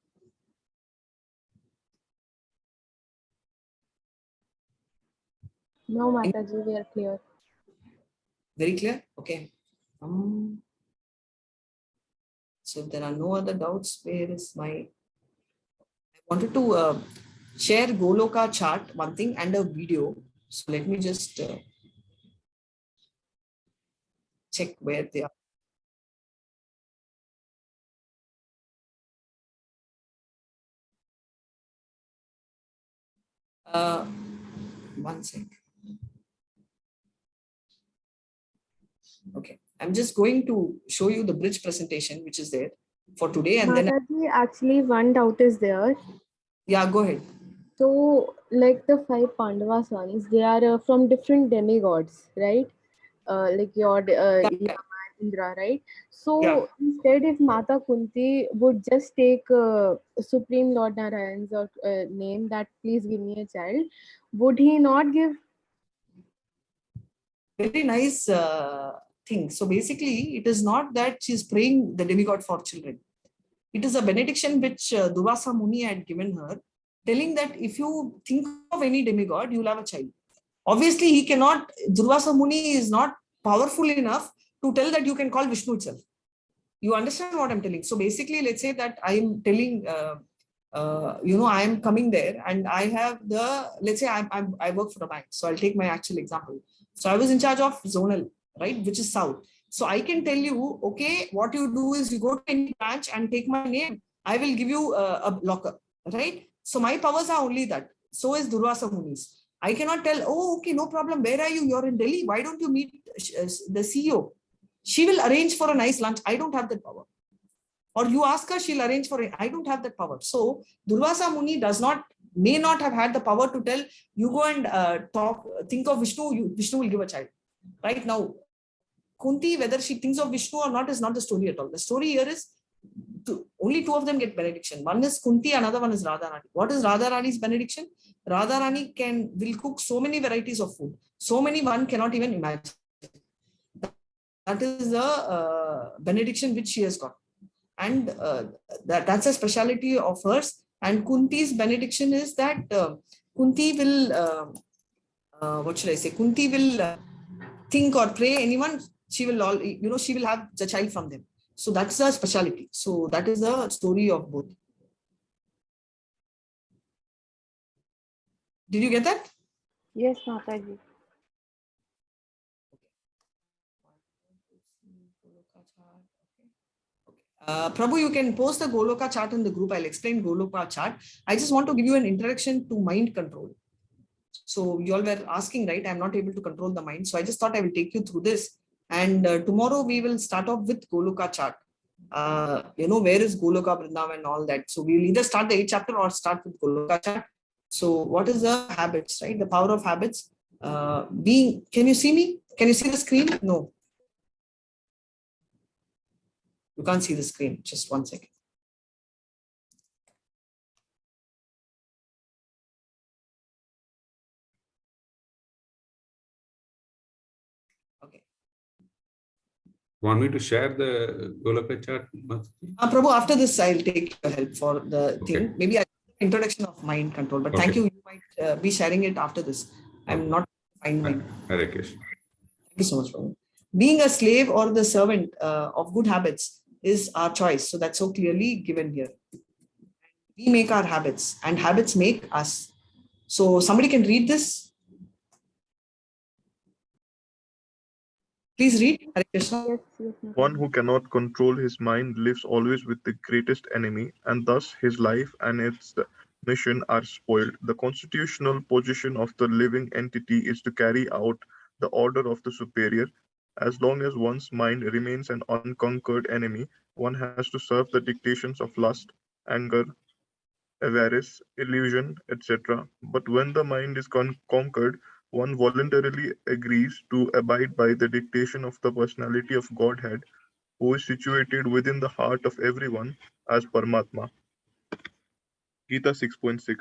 No, Mataji, we are clear. Very clear? Okay. So if there are no other doubts, where is my... I wanted to share Goloka chart, one thing, and a video. So let me just check where they are. One sec. Okay, I'm just going to show you the bridge presentation, which is there for today. And Mataji, then actually one doubt is there. Yeah, go ahead. So, like the 5 Pandava sons, they are from different demigods, right? Like your Yama and Indra, right? So instead, if Mata Kunti would just take Supreme Lord Narayan's name that please give me a child, would he not give? Very nice thing. So basically, it is not that she's praying the demigod for children. It is a benediction which Durvasa Muni had given her, telling that if you think of any demigod, you will have a child. Obviously, he cannot, Durvasa Muni is not powerful enough to tell that you can call Vishnu itself. You understand what I'm telling? So basically, let's say that I'm telling, I am coming there and I have the, let's say I work for a bank. So I'll take my actual example. So I was in charge of zonal, right, which is South. So I can tell you, okay, what you do is you go to any branch and take my name. I will give you a locker, right? So my powers are only that. So is Durvasa Muni's. I cannot tell, oh, okay, no problem. Where are you? You're in Delhi. Why don't you meet the CEO? She will arrange for a nice lunch. I don't have that power. Or you ask her, she'll arrange for it. I don't have that power. So Durvasa Muni may not have had the power to tell you go and think of Vishnu, Vishnu will give a child. Right now, Kunti, whether she thinks of Vishnu or not is not the story at all. The story here is only two of them get benediction. One is Kunti, another one is Radharani. What is Radharani's benediction? Radharani will cook so many varieties of food. So many one cannot even imagine. That is the benediction which she has got. And that's a speciality of hers. And Kunti's benediction is that Kunti will, what should I say? Kunti will think or pray anyone, she will she will have the child from them. So that's the speciality. So that is the story of both. Did you get that? Yes, Mataji. Prabhu, you can post the Goloka chart in the group. I'll explain Goloka chart. I just want to give you an introduction to mind control. So you all were asking, right? I'm not able to control the mind. So I just thought I will take you through this. And tomorrow we will start off with Goloka chart. Where is Goloka Vrindavan and all that. So we will either start the 8th chapter or start with Goloka chart. So what is the habits, right? The power of habits. Can you see me? Can you see the screen? No. You can't see the screen. Just 1 second. Okay. Want me to share the Goloka chart? Prabhu, after this, I'll take your help for the thing. Maybe introduction of mind control. But thank you. You might be sharing it after this. I'm not fine. Hare Krishna. Thank you so much, Prabhu. Being a slave or the servant of good habits is our choice. So that's so clearly given here. We make our habits and habits make us. So somebody can read this. Please read. Hare Krishna. Yes, One who cannot control his mind lives always with the greatest enemy, and thus his life and its mission are spoiled. The constitutional position of the living entity is to carry out the order of the superior. As long as one's mind remains an unconquered enemy, one has to serve the dictations of lust, anger, avarice, illusion, etc. But when the mind is conquered, one voluntarily agrees to abide by the dictation of the personality of Godhead, who is situated within the heart of everyone as Paramatma. Gita 6.6.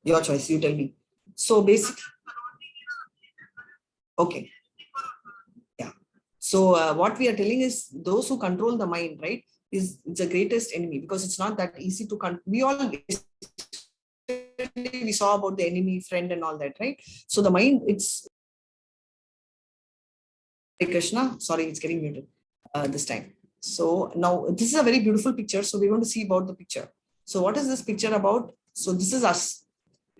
Your choice, you tell me. So basically, okay. Yeah. So what we are telling is those who control the mind, right, is the greatest enemy, because it's not that easy to we saw about the enemy, friend and all that, right? So the mind, it's Krishna, sorry, it's getting muted this time. So now this is a very beautiful picture. So we're going to see about the picture. So what is this picture about? So this is us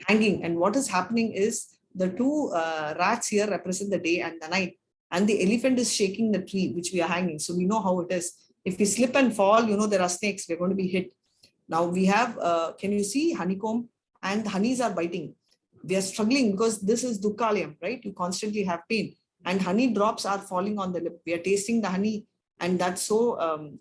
hanging, and what is happening is the two rats here represent the day and the night, and the elephant is shaking the tree which we are hanging. So we know how it is. If we slip and fall, there are snakes, we're going to be hit. Now we have, can you see honeycomb, and the honeys are biting. We are struggling because this is dukkhalayam, right? You constantly have pain, and honey drops are falling on the lip. We are tasting the honey, and that's so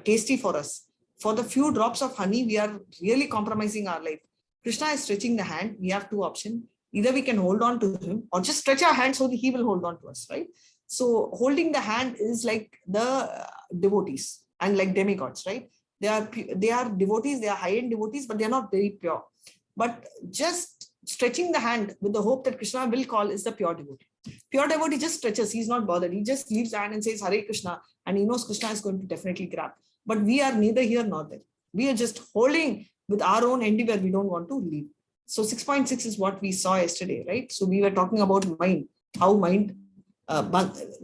tasty for us. For the few drops of honey, we are really compromising our life. Krishna is stretching the hand. We have two options. Either we can hold on to him or just stretch our hand so that he will hold on to us, right? So holding the hand is like the devotees and like demigods, right? They are devotees, they are high-end devotees, but they are not very pure. But just stretching the hand with the hope that Krishna will call is the pure devotee. Pure devotee just stretches, he's not bothered. He just leaves the hand and says, Hare Krishna, and he knows Krishna is going to definitely grab. But we are neither here nor there. We are just holding with our own endeavor, we don't want to leave. So 6.6 is what we saw yesterday, right? So we were talking about mind. how mind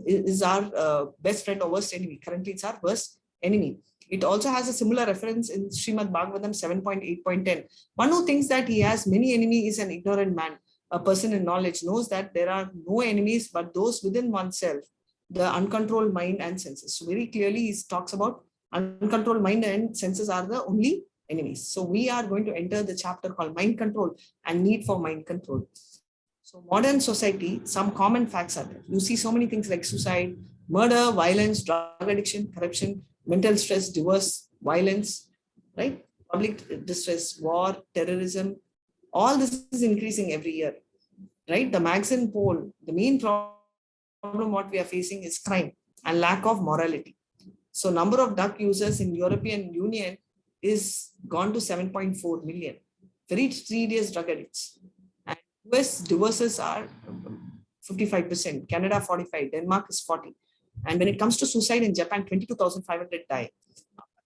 is our best friend or worst enemy. Currently, it's our worst enemy. It also has a similar reference in Srimad Bhagavatam 7.8.10. One who thinks that he has many enemies is an ignorant man. A person in knowledge knows that there are no enemies but those within oneself, the uncontrolled mind and senses. So very clearly, he talks about uncontrolled mind and senses are the only enemies. So we are going to enter the chapter called mind control and need for mind control. So modern society, some common facts are there. You see so many things like suicide, murder, violence, drug addiction, corruption, mental stress, divorce, violence, right? Public distress, war, terrorism. All this is increasing every year, right? The Magazine poll, the main problem what we are facing is crime and lack of morality. So number of drug users in European Union is gone to 7.4 million. Very serious drug addicts. And US divorces are 55%, Canada 45%, Denmark is 40%. And when it comes to suicide in Japan, 22,500 die.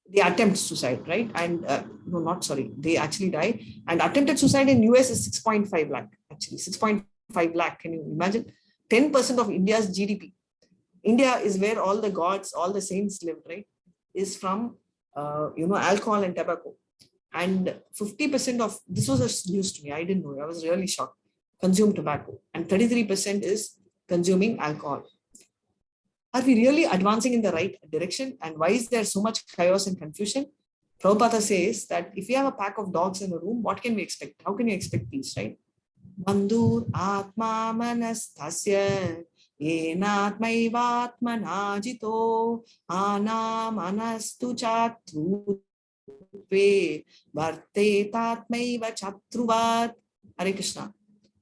They attempt suicide, right? And no, not sorry, they actually die. And attempted suicide in US is 6.5 lakh, actually 6.5 lakh. Can you imagine? 10% of India's GDP. India is where all the gods, all the saints lived, right? Is from, alcohol and tobacco. And 50% of, this was a news to me, I didn't know, I was really shocked, consume tobacco. And 33% is consuming alcohol. Are we really advancing in the right direction? And why is there so much chaos and confusion? Prabhupada says that if you have a pack of dogs in a room, what can we expect? How can you expect peace, right? Bandhur atma manastasya yenatmaivatmana jito ana manastu chatrutve vartetatmaiva chatruvat. Hare Krishna.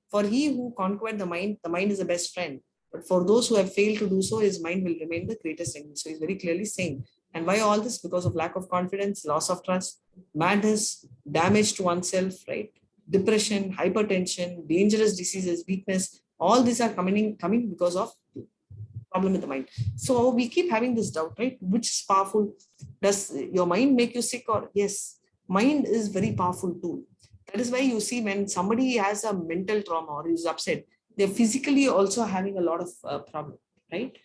For he who conquered the mind is the best friend. But for those who have failed to do so, his mind will remain the greatest enemy. So he's very clearly saying. And why all this? Because of lack of confidence, loss of trust, madness, damage to oneself, right? Depression, hypertension, dangerous diseases, weakness, all these are coming because of problem with the mind. So we keep having this doubt, right? Which is powerful? Does your mind make you sick? Or yes, mind is very powerful tool. That is why you see when somebody has a mental trauma or is upset, they're physically also having a lot of problem, right?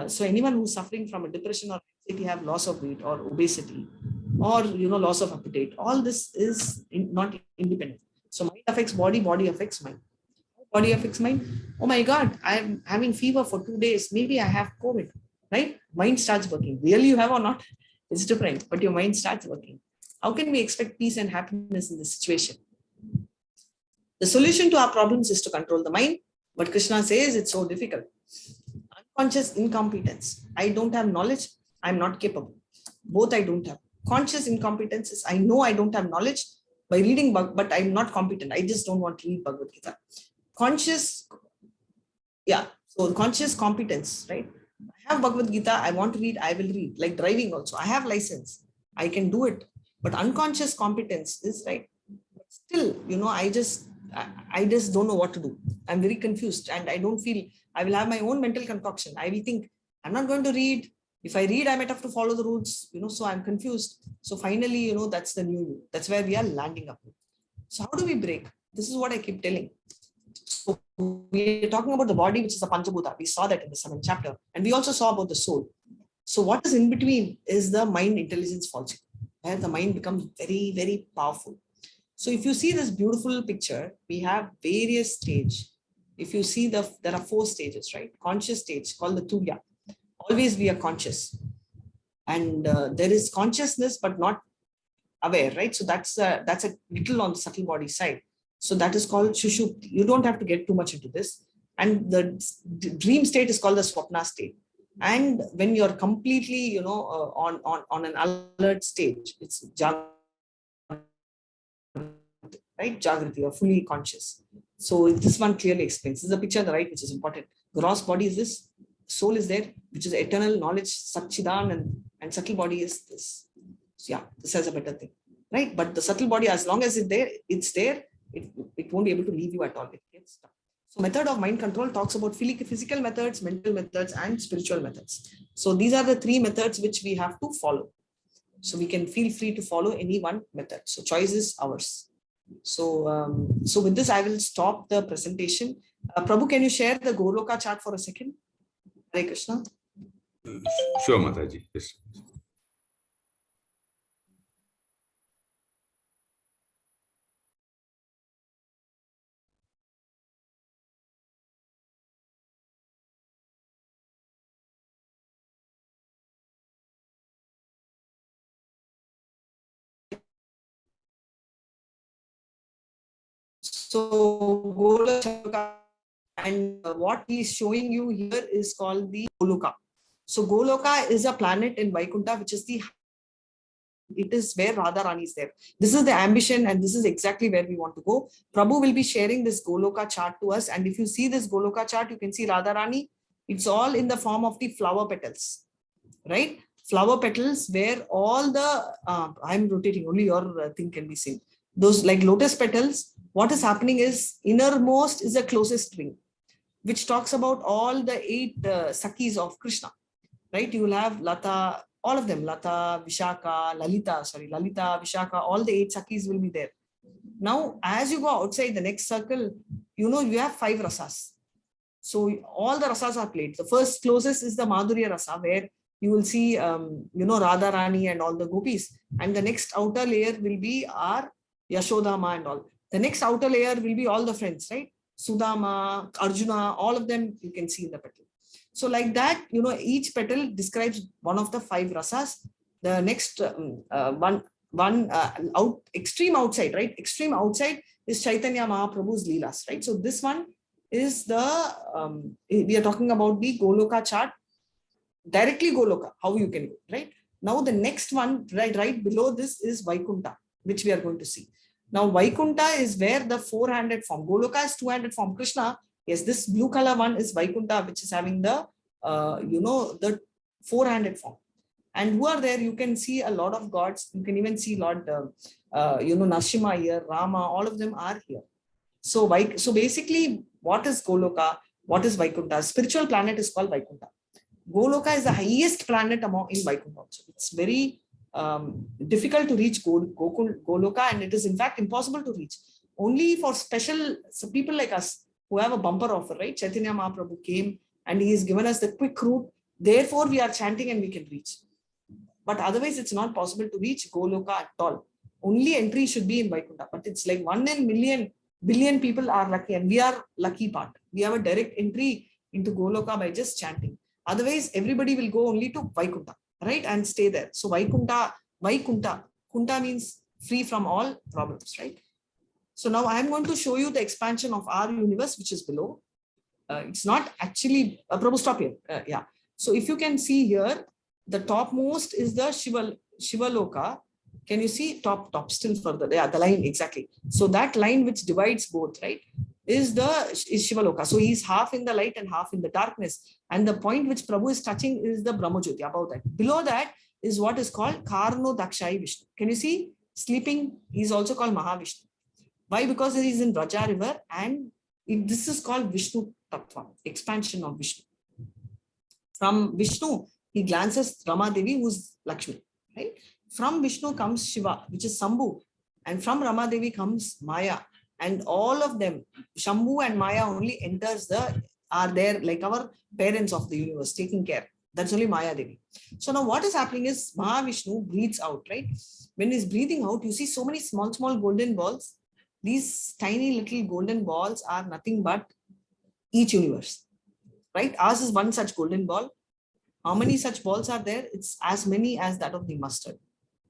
So anyone who's suffering from a depression or anxiety have loss of weight or obesity or loss of appetite. All this is not independent. So mind affects body, body affects mind. Body affects mind. Oh my God, I'm having fever for 2 days. Maybe I have COVID, right? Mind starts working. Really you have or not? It's different, but your mind starts working. How can we expect peace and happiness in this situation? The solution to our problems is to control the mind, but Krishna says it's so difficult. Unconscious incompetence. I don't have knowledge. I'm not capable. Both I don't have. Conscious incompetence is I know I don't have knowledge by reading, but I'm not competent. I just don't want to read Bhagavad Gita. Conscious competence, right? I have Bhagavad Gita. I want to read. I will read. Like driving also. I have license. I can do it. But unconscious competence is right. Still, I just don't know what to do. I'm very confused and I don't feel, I will have my own mental concoction. I will think, I'm not going to read. If I read, I might have to follow the rules, so I'm confused. So finally, that's the new, that's where we are landing up. So how do we break? This is what I keep telling. So we're talking about the body, which is the Panchabhuta. We saw that in the 7th chapter. And we also saw about the soul. So what is in between is the mind intelligence falls, where the mind becomes very, very powerful. So if you see this beautiful picture, we have various stages. If you see there are 4 stages, right? Conscious stage called the Tulya. Always we are conscious. And there is consciousness, but not aware, right? So that's a little on the subtle body side. So that is called Shushupti. You don't have to get too much into this. And the dream state is called the Swapna state. And when you're completely, on an alert stage, it's right? Jagrati, you're fully conscious. So this one clearly explains. This is a picture on the right, which is important. Gross body is this. Soul is there, which is eternal knowledge, Satchidan, and subtle body is this. So yeah, this has a better thing, right? But the subtle body, as long as it's there, it won't be able to leave you at all. It gets stuck. So method of mind control talks about physical methods, mental methods, and spiritual methods. So these are the 3 methods which we have to follow. So we can feel free to follow any one method. So choice is ours. So with this, I will stop the presentation Prabhu, can you share the Goloka chart for a second? Hare Krishna. Sure, Mataji. Yes. So Goloka, and what he is showing you here is called the Goloka. So Goloka is a planet in Vaikunta, which is it is where Radharani is there. This is the ambition, and this is exactly where we want to go. Prabhu will be sharing this Goloka chart to us, and if you see this Goloka chart, you can see Radharani. It's all in the form of the flower petals, right? Flower petals where all the I'm rotating, only your thing can be seen. Those like lotus petals. What is happening is innermost is the closest ring, which talks about all the 8 Sakis of Krishna, right? You will have Lata, all of them, Lata, Vishaka, Lalita, Vishaka, all the 8 Sakis will be there. Now, as you go outside the next circle, you have 5 rasas. So all the rasas are played. The first closest is the Madhurya rasa, where you will see, Radharani and all the gopis. And the next outer layer will be our Yashodama and all. The next outer layer will be all the friends, right? Sudama, Arjuna, all of them you can see in the petal. So like that, each petal describes one of the 5 rasas. The next extreme outside, right? Extreme outside is Chaitanya Mahaprabhu's Leelas, right? So this one is the, we are talking about the Goloka chart, directly Goloka, how you can go, right? Now the next one, right below this is Vaikunta, which we are going to see. Now Vaikunta is where the 400 form, Goloka is 200 form Krishna. Yes, this blue color one is Vaikunta, which is having the, the 400 form. And who are there? You can see a lot of gods. You can even see Lord, Narasimha here, Rama, all of them are here. So basically, what is Goloka? What is Vaikunta? Spiritual planet is called Vaikunta. Goloka is the highest planet in Vaikunta. So it's very difficult to reach Goloka, and it is in fact impossible to reach. Only for special people like us who have a bumper offer, right? Chaitanya Mahaprabhu came and he has given us the quick route. Therefore, we are chanting and we can reach. But otherwise, it's not possible to reach Goloka at all. Only entry should be in Vaikunta. But it's like 1 in billion people are lucky, and we are lucky part. We have a direct entry into Goloka by just chanting. Otherwise, everybody will go only to Vaikunta, right? And stay there. So Vaikunta, Kunta means free from all problems, right? So now I'm going to show you the expansion of our universe, which is below. It's not actually, Prabhu, stop here. Yeah. So if you can see here, the topmost is the Shiva Loka. Can you see top still further? Yeah, the line exactly. So that line which divides both, right, is Shiva Loka. So he's half in the light and half in the darkness. And the point which Prabhu is touching is the Brahmajyoti, above that. Below that is what is called Karno Dakshai Vishnu. Can you see? Sleeping, he's also called Mahavishnu. Why? Because he is in Vraja river, and this is called Vishnu Tattva, expansion of Vishnu. From Vishnu, he glances Rama Devi, who's Lakshmi, right? From Vishnu comes Shiva, which is Sambhu, and from Rama Devi comes Maya, and all of them, Shambhu and Maya only are there like our parents of the universe, taking care. That's only Maya Devi. So now what is happening is Mahavishnu breathes out, right? When he's breathing out, you see so many small golden balls. These tiny little golden balls are nothing but each universe, right? Ours is one such golden ball. How many such balls are there? It's as many as that of the mustard.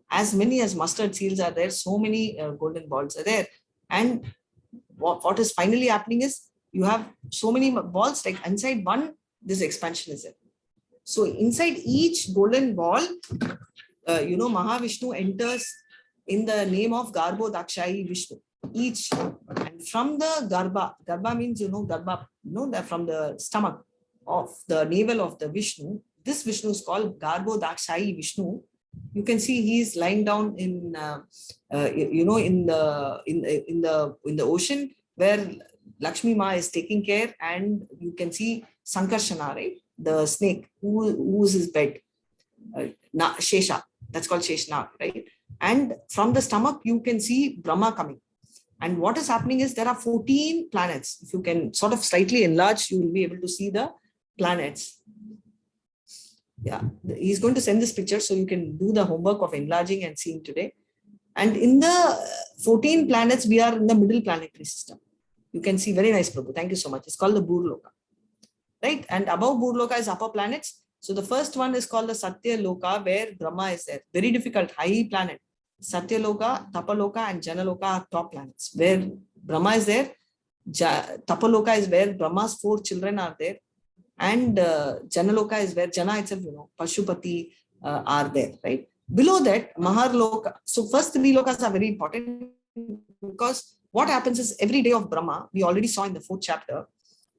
As many as mustard seeds are there, so many golden balls are there. And what is finally happening is you have so many balls, like inside one, this expansion is there. So inside each golden ball, Mahavishnu enters in the name of Garbo Dakshai Vishnu. Each, and from the Garbha means, Garbha, from the stomach of the navel of the Vishnu, this Vishnu is called Garbo Dakshai Vishnu. You can see he is lying down in, in the ocean where Lakshmi Ma is taking care, and you can see Sankarshana, right? The snake, who's his bed, Shesha. That's called Sheshna, right? And from the stomach, you can see Brahma coming. And what is happening is there are 14 planets. If you can sort of slightly enlarge, you will be able to see the planets. Yeah, he's going to send this picture so you can do the homework of enlarging and seeing today. And in the 14 planets, we are in the middle planetary system. You can see, very nice, Prabhu. Thank you so much. It's called the Burloka, right? And above Burloka is upper planets. So the first one is called the Satya Loka, where Brahma is there. Very difficult, high planet. Satya Loka, Tapaloka, and Janaloka are top planets. Where Brahma is there, Tapaloka is where Brahma's 4 children are there. And Janaloka is where Jana itself, Pashupati are there, right? Below that, Maharloka. So first 3 lokas are very important, because what happens is every day of Brahma, we already saw in the 4th chapter,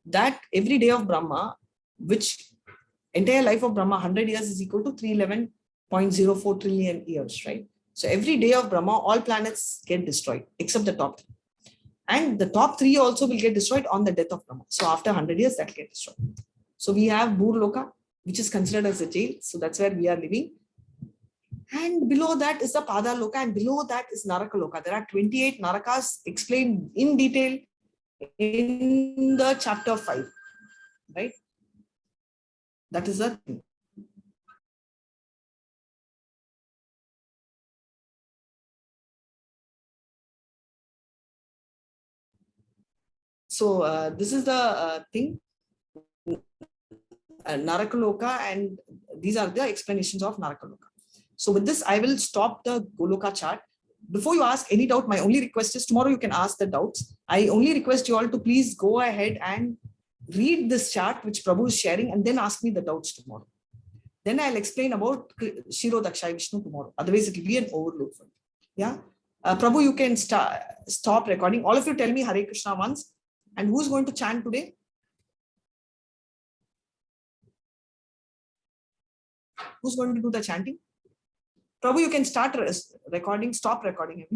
that every day of Brahma, which entire life of Brahma, 100 years is equal to 311.04 trillion years, right? So every day of Brahma, all planets get destroyed, except the top 3. And the top 3 also will get destroyed on the death of Brahma. So after 100 years, that get destroyed. So we have Burloka, which is considered as a jail. So that's where we are living. And below that is the Padaloka, and below that is Narakaloka. There are 28 Narakas explained in detail in the chapter 5, right? That is the thing. So this is the thing, Narakaloka, and these are the explanations of Narakaloka. So with this, I will stop the Goloka chart. Before you ask any doubt, my only request is tomorrow you can ask the doubts. I only request you all to please go ahead and read this chart which Prabhu is sharing, and then ask me the doubts tomorrow. Then I'll explain about Shiro Dakshai Vishnu tomorrow. Otherwise, it will be an overload for you. Yeah. Prabhu, you can stop recording. All of you tell me Hare Krishna once. And who's going to chant today? Who's going to do the chanting? Prabhu, you can start recording, stop recording.